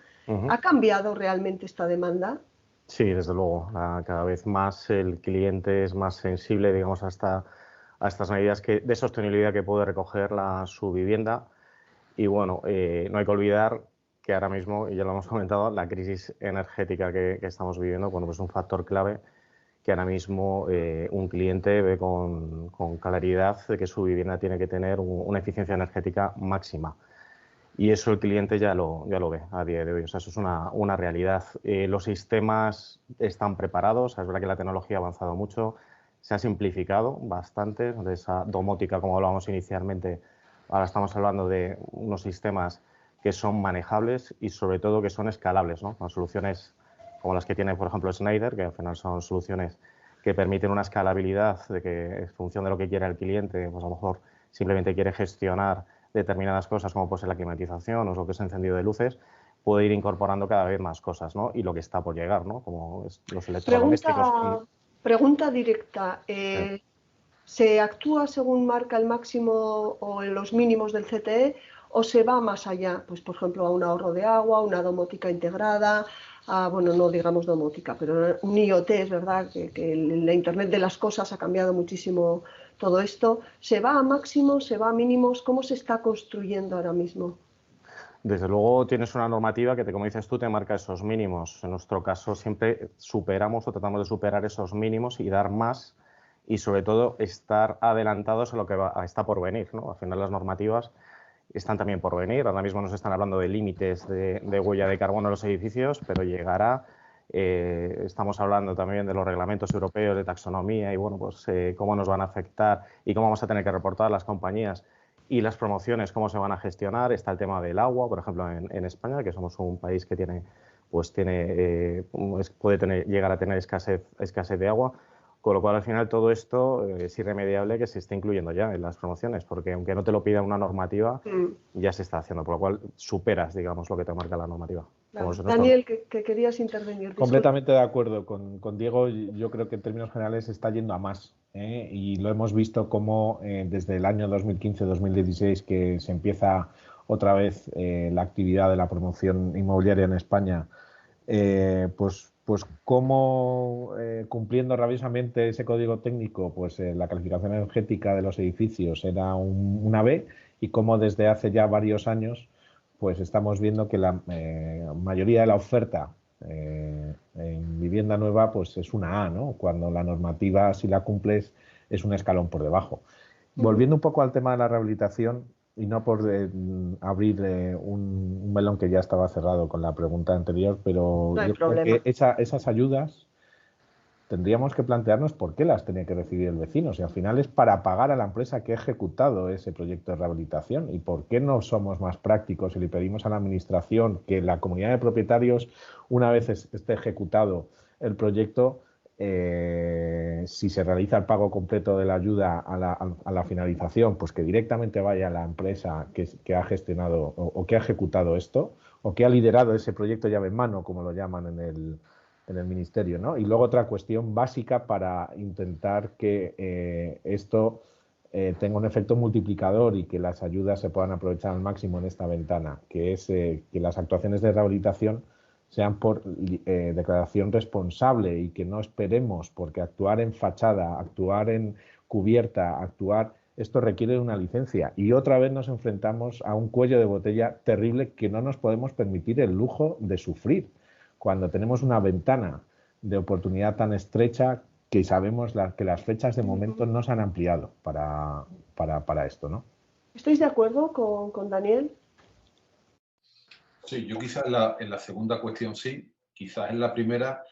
¿Ha cambiado realmente esta demanda? Sí, desde luego. Cada vez más el cliente es más sensible, digamos, a estas medidas de sostenibilidad que puede recoger su vivienda. Y bueno, no hay que olvidar que ahora mismo, y ya lo hemos comentado, la crisis energética que estamos viviendo, bueno, pues es un factor clave que ahora mismo un cliente ve con claridad de que su vivienda tiene que tener una eficiencia energética máxima. Y eso el cliente ya lo ve a día de hoy. O sea, eso es una realidad. Los sistemas están preparados. Es verdad que la tecnología ha avanzado mucho. Se ha simplificado bastante. De esa domótica, como hablábamos inicialmente, ahora estamos hablando de unos sistemas que son manejables y sobre todo que son escalables, ¿no? Con soluciones como las que tiene, por ejemplo, Schneider, que al final son soluciones que permiten una escalabilidad de que en función de lo que quiera el cliente, pues a lo mejor simplemente quiere gestionar determinadas cosas, como puede ser la climatización o lo que es encendido de luces, puede ir incorporando cada vez más cosas, ¿no? Y lo que está por llegar, ¿no? Como los electrodomésticos. Pregunta directa. ¿Se actúa según marca el máximo o en los mínimos del CTE o se va más allá? Pues, por ejemplo, a un ahorro de agua, una domótica integrada, bueno, no digamos domótica, pero un IoT, es verdad que la Internet de las cosas ha cambiado muchísimo todo esto. ¿Se va a máximos, se va a mínimos? ¿Cómo se está construyendo ahora mismo? Desde luego tienes una normativa que, como dices tú, te marca esos mínimos. En nuestro caso siempre superamos o tratamos de superar esos mínimos y dar más y sobre todo estar adelantados a lo que está por venir, ¿no? Al final las normativas están también por venir. Ahora mismo nos están hablando de límites de huella de carbono en los edificios, pero llegará. Estamos hablando también de los reglamentos europeos de taxonomía y bueno, pues cómo nos van a afectar y cómo vamos a tener que reportar las compañías y las promociones, cómo se van a gestionar. Está el tema del agua, por ejemplo, en España, que somos un país que puede llegar a tener escasez de agua. Con lo cual, al final, todo esto es irremediable que se esté incluyendo ya en las promociones, porque aunque no te lo pida una normativa, ya se está haciendo, por lo cual superas, digamos, lo que te marca la normativa. Claro. Daniel, que querías intervenir. Disculpa. Completamente de acuerdo con Diego. Yo creo que en términos generales está yendo a más, y lo hemos visto como desde el año 2015-2016 que se empieza otra vez la actividad de la promoción inmobiliaria en España, pues cómo cumpliendo rabiosamente ese código técnico, pues la calificación energética de los edificios era una B, y cómo desde hace ya varios años pues estamos viendo que la mayoría de la oferta en vivienda nueva pues es una A, ¿no? Cuando la normativa, si la cumples, es un escalón por debajo. Volviendo un poco al tema de la rehabilitación, y no por abrir un melón que ya estaba cerrado con la pregunta anterior, pero no hay yo problema. creo que esas ayudas tendríamos que plantearnos por qué las tenía que recibir el vecino. Si al final es para pagar a la empresa que ha ejecutado ese proyecto de rehabilitación, y por qué no somos más prácticos y le pedimos a la administración que la comunidad de propietarios, una vez esté ejecutado el proyecto, si se realiza el pago completo de la ayuda a la finalización, pues que directamente vaya a la empresa que ha gestionado o que ha ejecutado esto, o que ha liderado ese proyecto llave en mano, como lo llaman en el ministerio, ¿no? Y luego otra cuestión básica para intentar que esto tenga un efecto multiplicador y que las ayudas se puedan aprovechar al máximo en esta ventana, que es que las actuaciones de rehabilitación sean por declaración responsable y que no esperemos, porque actuar en fachada, actuar en cubierta, esto requiere una licencia. Y otra vez nos enfrentamos a un cuello de botella terrible que no nos podemos permitir el lujo de sufrir cuando tenemos una ventana de oportunidad tan estrecha que sabemos que las fechas de momento no se han ampliado para esto, ¿no? ¿Estáis de acuerdo con Daniel? Sí, yo quizás en la segunda cuestión sí, quizás en la primera,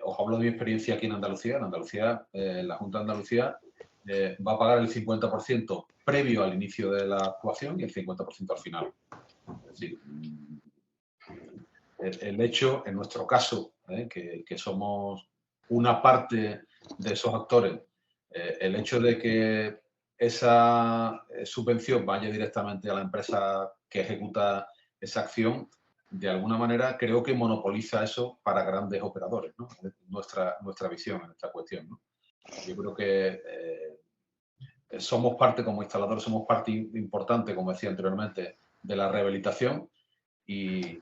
os hablo de mi experiencia aquí en Andalucía. En Andalucía, la Junta de Andalucía va a pagar el 50% previo al inicio de la actuación y el 50% al final. Es decir, el hecho, en nuestro caso, que somos una parte de esos actores, el hecho de que esa subvención vaya directamente a la empresa que ejecuta esa acción, de alguna manera creo que monopoliza eso para grandes operadores, ¿no? Nuestra visión en esta cuestión, ¿no? Yo creo que somos parte, como instaladores, somos parte importante, como decía anteriormente, de la rehabilitación y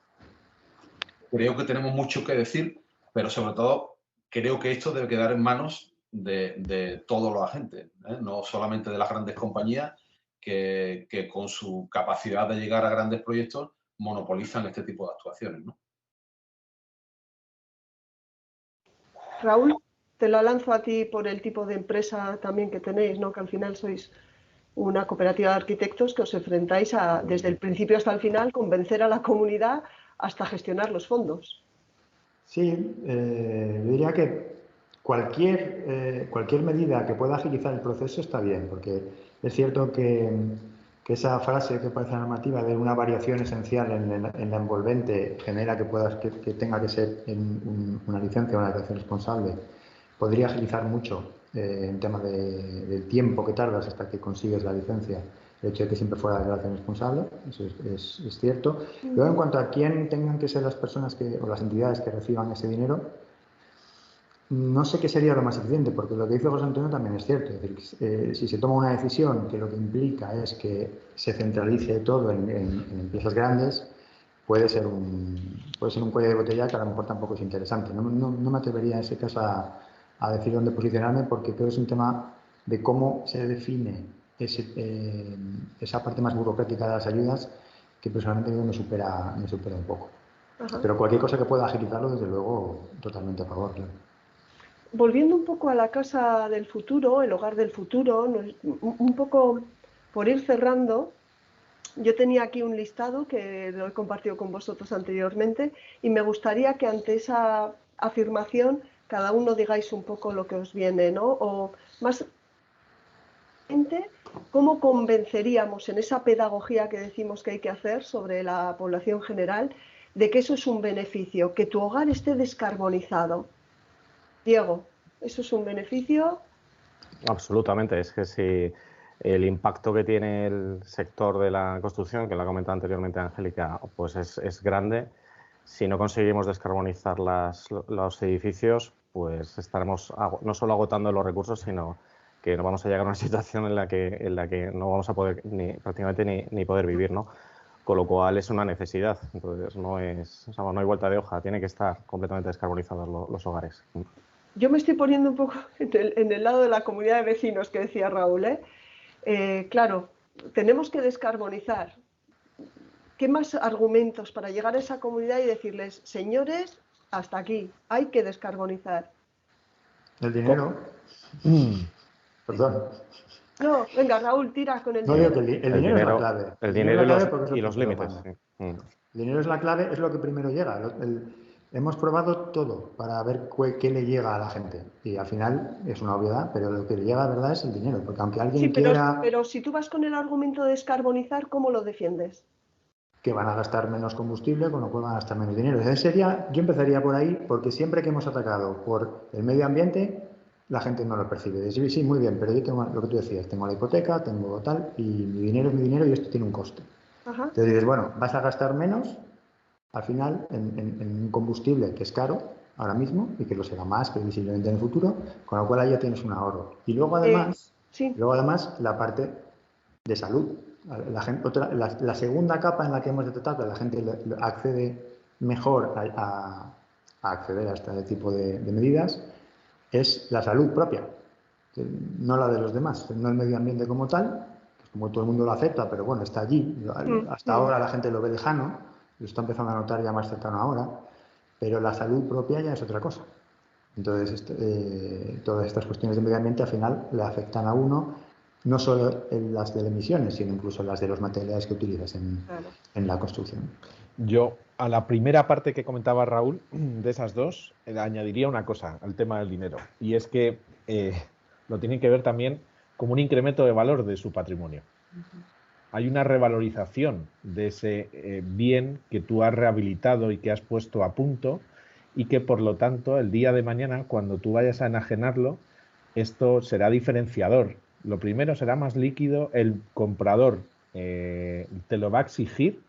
creo que tenemos mucho que decir, pero sobre todo creo que esto debe quedar en manos de todos los agentes, no solamente de las grandes compañías que con su capacidad de llegar a grandes proyectos monopolizan este tipo de actuaciones, ¿no? Raúl, te lo lanzo a ti por el tipo de empresa también que tenéis, ¿no? Que al final sois una cooperativa de arquitectos que os enfrentáis desde el principio hasta el final, convencer a la comunidad hasta gestionar los fondos. Sí, yo diría que cualquier medida que pueda agilizar el proceso está bien, porque es cierto que esa frase que parece normativa de una variación esencial en la envolvente genera que tenga que ser en una licencia o una declaración responsable, podría agilizar mucho en tema del tiempo que tardas hasta que consigues la licencia. El hecho de que siempre fuera la declaración responsable, eso es cierto. Luego, en cuanto a quién tengan que ser las personas o las entidades que reciban ese dinero, no sé qué sería lo más eficiente, porque lo que dice José Antonio también es cierto. Es decir, si se toma una decisión que lo que implica es que se centralice todo en empresas grandes, puede ser un cuello de botella que a lo mejor tampoco es interesante. No me atrevería en ese caso a decir dónde posicionarme, porque creo que es un tema de cómo se define esa parte más burocrática de las ayudas, que personalmente me supera un poco. Ajá. Pero cualquier cosa que pueda agilizarlo, desde luego, totalmente a favor, claro. Volviendo un poco a la casa del futuro, el hogar del futuro, un poco por ir cerrando, yo tenía aquí un listado que lo he compartido con vosotros anteriormente y me gustaría que ante esa afirmación cada uno digáis un poco lo que os viene, ¿no? O más, ¿cómo convenceríamos en esa pedagogía que decimos que hay que hacer sobre la población general de que eso es un beneficio, que tu hogar esté descarbonizado? Diego, ¿eso es un beneficio? Absolutamente, es que si el impacto que tiene el sector de la construcción, que lo ha comentado anteriormente Angélica, pues es grande. Si no conseguimos descarbonizar los edificios, pues estaremos no solo agotando los recursos, sino que nos vamos a llegar a una situación en la que no vamos a poder prácticamente ni poder vivir, ¿no? Con lo cual es una necesidad. Entonces no hay vuelta de hoja, tiene que estar completamente descarbonizados los hogares. Yo me estoy poniendo un poco en el lado de la comunidad de vecinos que decía Raúl, claro, tenemos que descarbonizar. ¿Qué más argumentos para llegar a esa comunidad y decirles, señores, hasta aquí, hay que descarbonizar? El dinero. Perdón. No, venga, Raúl, tira con el dinero. No, el dinero es la clave. El dinero y los límites. Sí. El dinero es la clave, es lo que primero llega. Hemos probado todo para ver qué le llega a la gente. Y al final es una obviedad, pero lo que le llega, verdad, es el dinero. Porque aunque alguien quiera... pero si tú vas con el argumento de descarbonizar, ¿cómo lo defiendes? que van a gastar menos combustible, con lo cual van a gastar menos dinero. Yo empezaría por ahí, porque siempre que hemos atacado por el medio ambiente, la gente no lo percibe. Dice, sí, muy bien, pero yo tengo lo que tú decías, tengo la hipoteca, tengo tal, y mi dinero es mi dinero y esto tiene un coste. Ajá. Entonces dices, bueno, vas a gastar menos al final en un combustible que es caro ahora mismo y que lo será más previsiblemente en el futuro, con lo cual ahí ya tienes un ahorro. Y luego además, sí. la parte de salud. La segunda capa en la que hemos detectado que la gente accede mejor a acceder a este tipo de medidas es la salud propia, no la de los demás, no el medio ambiente como tal, como todo el mundo lo acepta, pero bueno, está allí. Hasta ahora la gente lo ve lejano, lo está empezando a notar ya más cercano ahora, pero la salud propia ya es otra cosa. Entonces, todas estas cuestiones de medio ambiente al final le afectan a uno, no solo en las de emisiones, sino incluso las de los materiales que utilizas en la construcción. Yo, a la primera parte que comentaba Raúl, de esas dos, le añadiría una cosa al tema del dinero, y es que lo tienen que ver también como un incremento de valor de su patrimonio. Hay una revalorización de ese bien que tú has rehabilitado y que has puesto a punto, y que por lo tanto el día de mañana, cuando tú vayas a enajenarlo, esto será diferenciador. Lo primero, será más líquido, el comprador te lo va a exigir,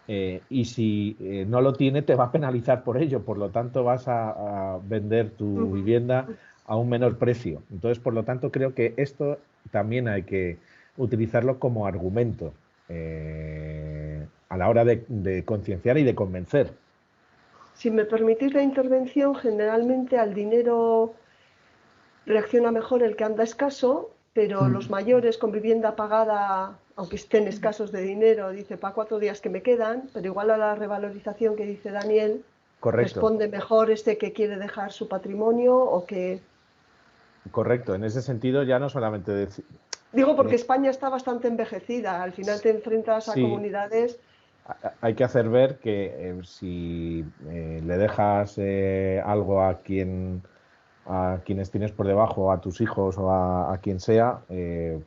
y si no lo tiene te va a penalizar por ello, por lo tanto vas a vender tu vivienda a un menor precio. Entonces, por lo tanto, creo que esto también hay que utilizarlo como argumento a la hora de concienciar y de convencer. Si me permitís la intervención, generalmente al dinero reacciona mejor el que anda escaso, pero los mayores con vivienda pagada, aunque estén escasos de dinero, dice, para 4 días que me quedan, pero igual a la revalorización que dice Daniel, Correcto. responde mejor este que quiere dejar su patrimonio o que... Correcto, en ese sentido ya no solamente decir... Digo porque España está bastante envejecida, al final te enfrentas a comunidades... Hay que hacer ver que si le dejas algo a quienes tienes por debajo, a tus hijos o a quien sea,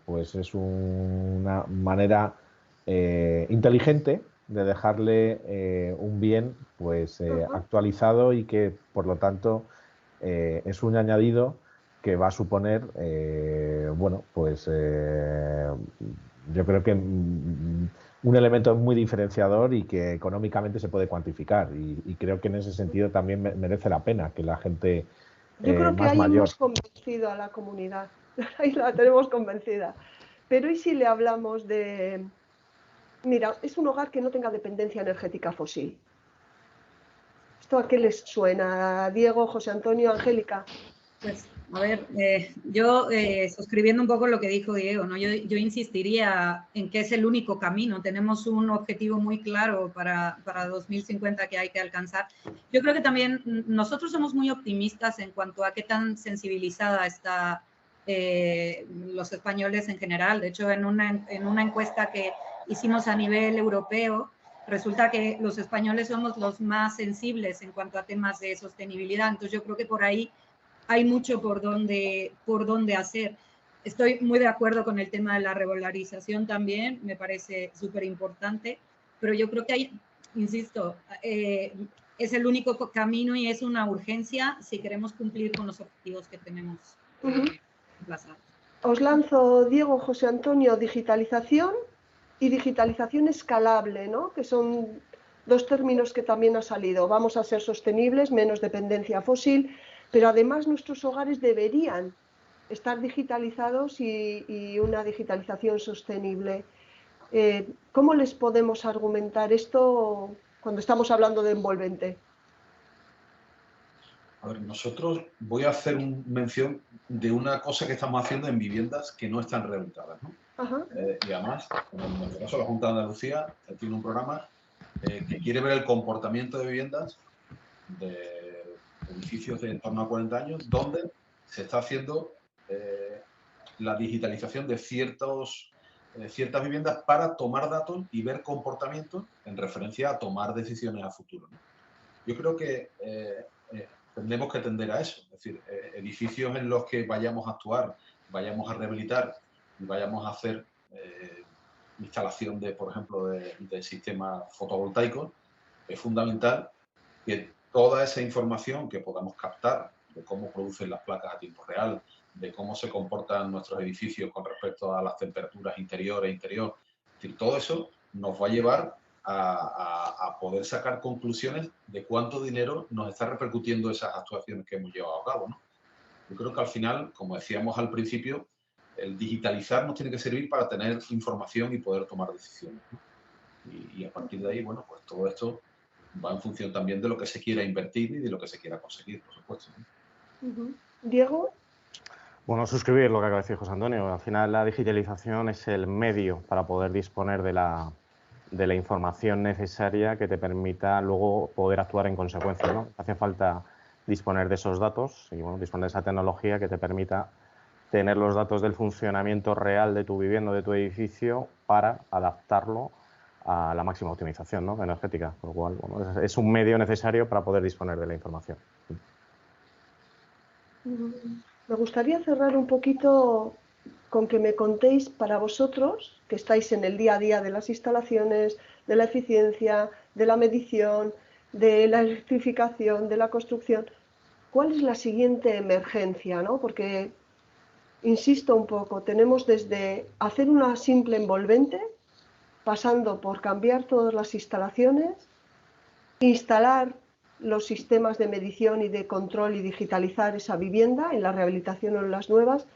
pues es una manera inteligente de dejarle un bien pues actualizado, y que por lo tanto es un añadido que va a suponer, bueno, pues yo creo que un elemento muy diferenciador y que económicamente se puede cuantificar, y creo que en ese sentido también merece la pena que la gente Yo creo que más ahí mayor... hemos convencido a la comunidad, ahí la tenemos convencida. Pero ¿y si le hablamos de... Mira, es un hogar que no tenga dependencia energética fósil? ¿Esto a qué les suena? Diego, José Antonio, Angélica. Pues, a ver, yo suscribiendo un poco lo que dijo Diego, ¿no? Yo insistiría en que es el único camino. Tenemos un objetivo muy claro para 2050 que hay que alcanzar. Yo creo que también nosotros somos muy optimistas en cuanto a qué tan sensibilizada está los españoles en general. De hecho, en una encuesta que hicimos a nivel europeo, resulta que los españoles somos los más sensibles en cuanto a temas de sostenibilidad. Entonces, yo creo que por ahí hay mucho por donde hacer. Estoy muy de acuerdo con el tema de la revalorización también, me parece súper importante, pero yo creo que hay, insisto, es el único camino y es una urgencia si queremos cumplir con los objetivos que tenemos emplazados. Os lanzo, Diego, José Antonio, digitalización y digitalización escalable, ¿no? Que son dos términos que también han salido. Vamos a ser sostenibles, menos dependencia fósil, pero además nuestros hogares deberían estar digitalizados y una digitalización sostenible. ¿Cómo les podemos argumentar esto cuando estamos hablando de envolvente? A ver, nosotros voy a hacer mención de una cosa que estamos haciendo en viviendas que no están rehabilitadas, ¿no? Y además, en nuestro caso, la Junta de Andalucía tiene un programa que quiere ver el comportamiento de viviendas de edificios de en torno a 40 años, donde se está haciendo la digitalización de ciertas viviendas para tomar datos y ver comportamientos en referencia a tomar decisiones a futuro, ¿no? Yo creo que tendremos que tender a eso, es decir, edificios en los que vayamos a actuar, vayamos a rehabilitar y vayamos a hacer instalación de, por ejemplo, de sistemas fotovoltaicos, es fundamental que toda esa información que podamos captar de cómo producen las placas a tiempo real, de cómo se comportan nuestros edificios con respecto a las temperaturas interior e interior, es decir, todo eso nos va a llevar a poder sacar conclusiones de cuánto dinero nos está repercutiendo esas actuaciones que hemos llevado a cabo, ¿no? Yo creo que al final, como decíamos al principio, el digitalizar nos tiene que servir para tener información y poder tomar decisiones, ¿no? Y a partir de ahí, bueno, pues todo esto va en función también de lo que se quiera invertir y de lo que se quiera conseguir, por supuesto, ¿no? Diego. Bueno, suscribir lo que acaba de decir José Antonio. Al final la digitalización es el medio para poder disponer de la información necesaria que te permita luego poder actuar en consecuencia, ¿no? Hace falta disponer de esos datos y bueno, disponer de esa tecnología que te permita tener los datos del funcionamiento real de tu vivienda, de tu edificio, para adaptarlo a la máxima optimización, ¿no?, energética. Por lo cual, bueno, es un medio necesario para poder disponer de la información. Me gustaría cerrar un poquito con que me contéis para vosotros, que estáis en el día a día de las instalaciones, de la eficiencia, de la medición, de la electrificación, de la construcción, ¿cuál es la siguiente emergencia, ¿no? Porque, insisto un poco, tenemos desde hacer una simple envolvente, pasando por cambiar todas las instalaciones, instalar los sistemas de medición y de control y digitalizar esa vivienda en la rehabilitación o en las nuevas,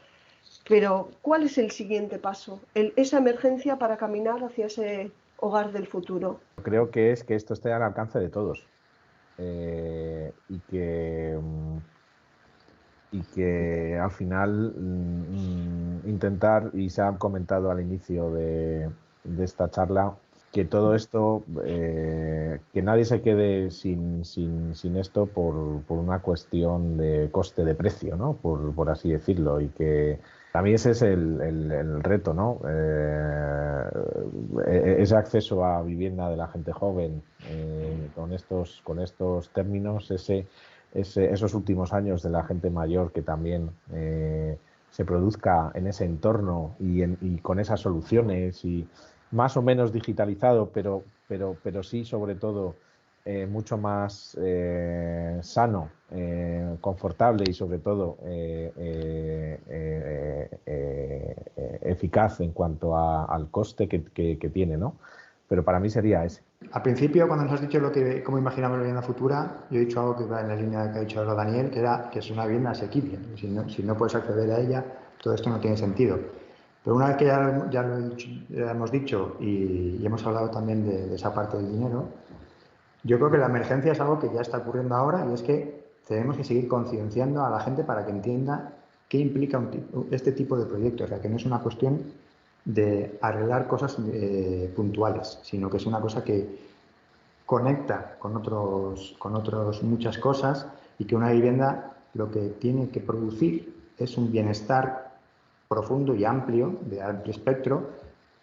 pero ¿cuál es el siguiente paso? Esa emergencia para caminar hacia ese hogar del futuro. Creo que es que esto esté al alcance de todos y que al final intentar, y se ha comentado al inicio de esta charla, que todo esto, que nadie se quede sin esto por una cuestión de coste de precio, ¿no? Por así decirlo, y que a mí ese es el reto, ¿no? Ese acceso a vivienda de la gente joven con estos términos, esos últimos años de la gente mayor que también se produzca en ese entorno y con esas soluciones y más o menos digitalizado, pero sí, sobre todo, mucho más sano, confortable y sobre todo eficaz en cuanto al coste que tiene, ¿no? Pero para mí sería ese. Al principio, cuando nos has dicho cómo imaginamos la vivienda futura, yo he dicho algo que va en la línea que ha dicho ahora Daniel, que es una vivienda asequible. Si no puedes acceder a ella, todo esto no tiene sentido. Pero una vez que ya hemos dicho y hemos hablado también de esa parte del dinero, yo creo que la emergencia es algo que ya está ocurriendo ahora y es que tenemos que seguir concienciando a la gente para que entienda qué implica este tipo de proyectos. O sea, que no es una cuestión de arreglar cosas puntuales, sino que es una cosa que conecta con otros muchas cosas y que una vivienda lo que tiene que producir es un bienestar profundo y amplio, de amplio espectro,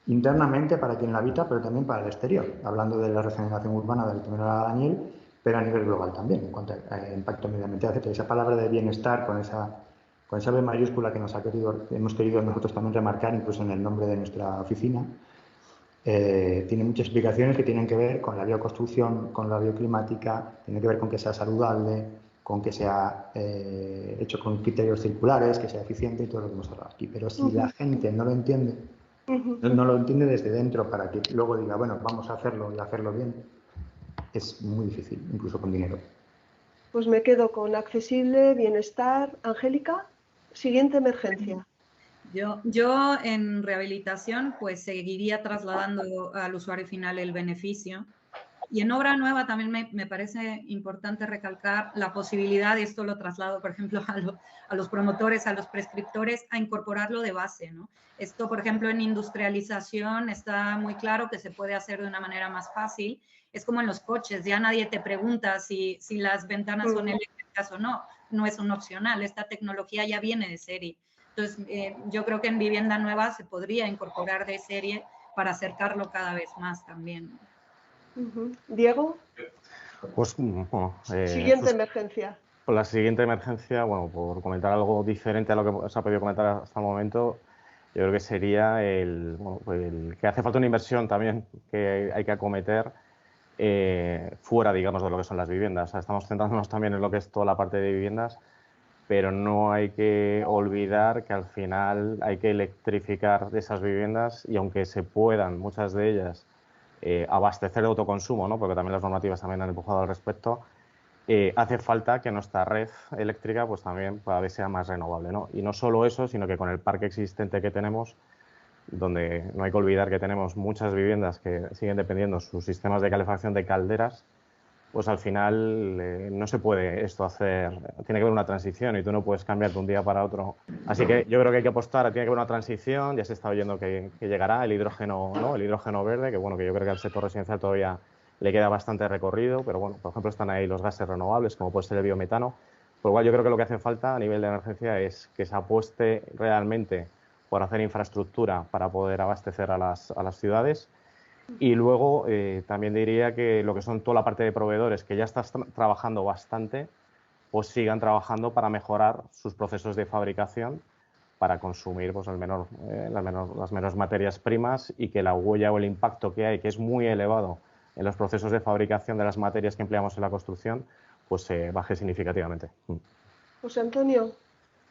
internamente para quien la habita, pero también para el exterior, hablando de la regeneración urbana del que hablaba Daniel, pero a nivel global también, en cuanto a impacto medioambiental, etc. Esa palabra de bienestar con esa B mayúscula que hemos querido nosotros también remarcar, incluso en el nombre de nuestra oficina, tiene muchas explicaciones que tienen que ver con la bioconstrucción, con la bioclimática, tiene que ver con que sea saludable, con que sea hecho con criterios circulares, que sea eficiente y todo lo que hemos hablado aquí. Pero si la gente no lo entiende, no lo entiende desde dentro para que luego diga, bueno, vamos a hacerlo y hacerlo bien, es muy difícil, incluso con dinero. Pues me quedo con accesible, bienestar. Angélica, siguiente emergencia. Yo en rehabilitación pues seguiría trasladando al usuario final el beneficio. Y en obra nueva también me parece importante recalcar la posibilidad, y esto lo traslado, por ejemplo, a los promotores, a los prescriptores, a incorporarlo de base, ¿no? Esto, por ejemplo, en industrialización está muy claro que se puede hacer de una manera más fácil. Es como en los coches, ya nadie te pregunta si las ventanas son eléctricas o no. No es un opcional, esta tecnología ya viene de serie. Entonces, yo creo que en vivienda nueva se podría incorporar de serie para acercarlo cada vez más también, ¿no? Diego. Pues bueno, siguiente emergencia. La siguiente emergencia, bueno, por comentar algo diferente a lo que se ha podido comentar hasta el momento, yo creo que sería el que hace falta una inversión también que hay que acometer fuera, digamos, de lo que son las viviendas. O sea, estamos centrándonos también en lo que es toda la parte de viviendas, pero no hay que olvidar que al final hay que electrificar esas viviendas y aunque se puedan, muchas de ellas, abastecer de autoconsumo, ¿no? Porque también las normativas también han empujado al respecto, hace falta que nuestra red eléctrica pues también cada vez sea más renovable, ¿no? Y no solo eso, sino que con el parque existente que tenemos, donde no hay que olvidar que tenemos muchas viviendas que siguen dependiendo sus sistemas de calefacción de calderas, pues al final no se puede esto hacer, tiene que haber una transición y tú no puedes cambiar de un día para otro. Así que yo creo que hay que apostar, tiene que haber una transición, ya se está oyendo que llegará el hidrógeno, ¿no? El hidrógeno verde, que bueno, que yo creo que al sector residencial todavía le queda bastante recorrido, pero bueno, por ejemplo están ahí los gases renovables, como puede ser el biometano. Por lo cual yo creo que lo que hace falta a nivel de emergencia es que se apueste realmente por hacer infraestructura para poder abastecer a las ciudades. Y luego también diría que lo que son toda la parte de proveedores, que ya están trabajando bastante, pues sigan trabajando para mejorar sus procesos de fabricación para consumir pues, las menos materias primas y que la huella o el impacto que hay, que es muy elevado en los procesos de fabricación de las materias que empleamos en la construcción, pues se baje significativamente. José Antonio,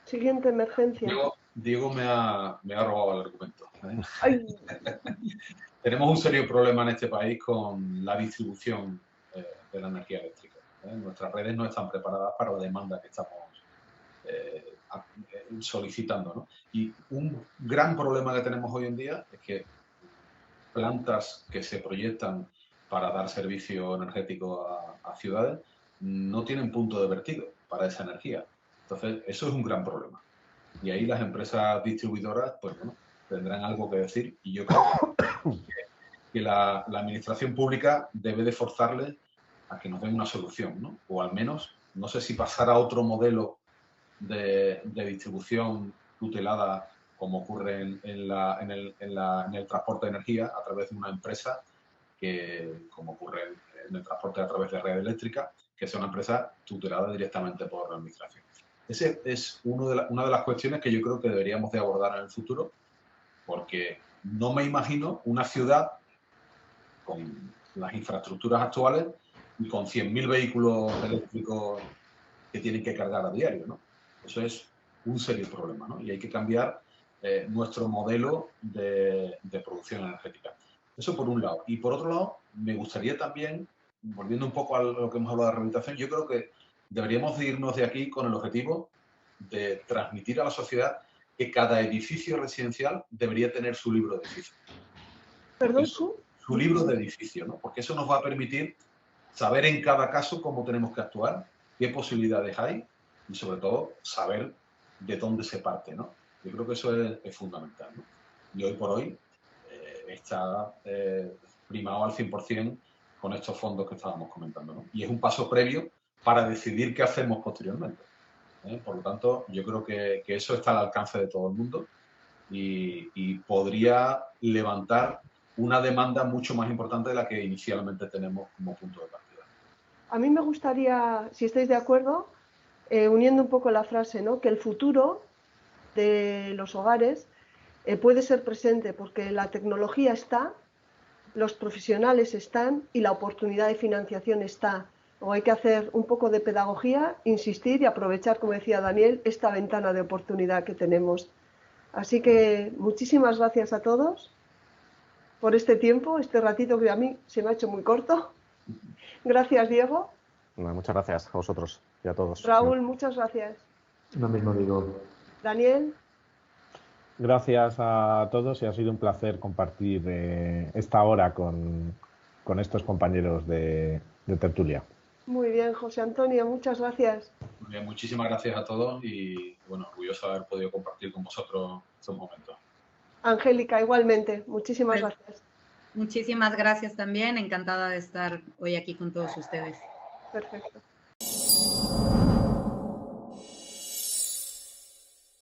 siguiente emergencia. Diego me ha robado el argumento. Ay. Tenemos un serio problema en este país con la distribución de la energía eléctrica. Nuestras redes no están preparadas para la demanda que estamos solicitando, ¿no? Y un gran problema que tenemos hoy en día es que plantas que se proyectan para dar servicio energético a ciudades no tienen punto de vertido para esa energía. Entonces, eso es un gran problema. Y ahí las empresas distribuidoras, pues bueno, tendrán algo que decir y yo creo que la administración pública debe de forzarles a que nos den una solución, ¿no? O al menos, no sé si pasar a otro modelo de distribución tutelada como ocurre en el transporte de energía a través de una empresa que, como ocurre en el transporte a través de red eléctrica, que sea una empresa tutelada directamente por la administración. Esa es una de las cuestiones que yo creo que deberíamos de abordar en el futuro, porque no me imagino una ciudad con las infraestructuras actuales y con 100.000 vehículos eléctricos que tienen que cargar a diario, ¿no? Eso es un serio problema, ¿no? Y hay que cambiar nuestro modelo de producción energética. Eso por un lado. Y por otro lado, me gustaría también, volviendo un poco a lo que hemos hablado de rehabilitación, yo creo que deberíamos de irnos de aquí con el objetivo de transmitir a la sociedad que cada edificio residencial debería tener su libro de edificio. ¿Perdón, su libro de edificio, ¿no? Porque eso nos va a permitir saber en cada caso cómo tenemos que actuar, qué posibilidades hay y sobre todo saber de dónde se parte, ¿no? Yo creo que eso es fundamental, ¿no? Y hoy por hoy está primado al 100% con estos fondos que estábamos comentando, ¿no? Y es un paso previo para decidir qué hacemos posteriormente. Por lo tanto, yo creo que eso está al alcance de todo el mundo y podría levantar una demanda mucho más importante de la que inicialmente tenemos como punto de partida. A mí me gustaría, si estáis de acuerdo, uniendo un poco la frase, ¿no? Que el futuro de los hogares puede ser presente porque la tecnología está, los profesionales están y la oportunidad de financiación está. O hay que hacer un poco de pedagogía, insistir y aprovechar, como decía Daniel, esta ventana de oportunidad que tenemos. Así que muchísimas gracias a todos por este tiempo, este ratito que a mí se me ha hecho muy corto. Gracias, Diego. Muchas gracias a vosotros y a todos. Raúl, muchas gracias. Lo mismo digo. Daniel. Gracias a todos y ha sido un placer compartir esta hora con estos compañeros de tertulia. Muy bien, José Antonio, muchas gracias. Muy bien, muchísimas gracias a todos y bueno, orgulloso de haber podido compartir con vosotros estos momentos. Angélica, igualmente, muchísimas gracias. Muchísimas gracias también, encantada de estar hoy aquí con todos ustedes. Perfecto.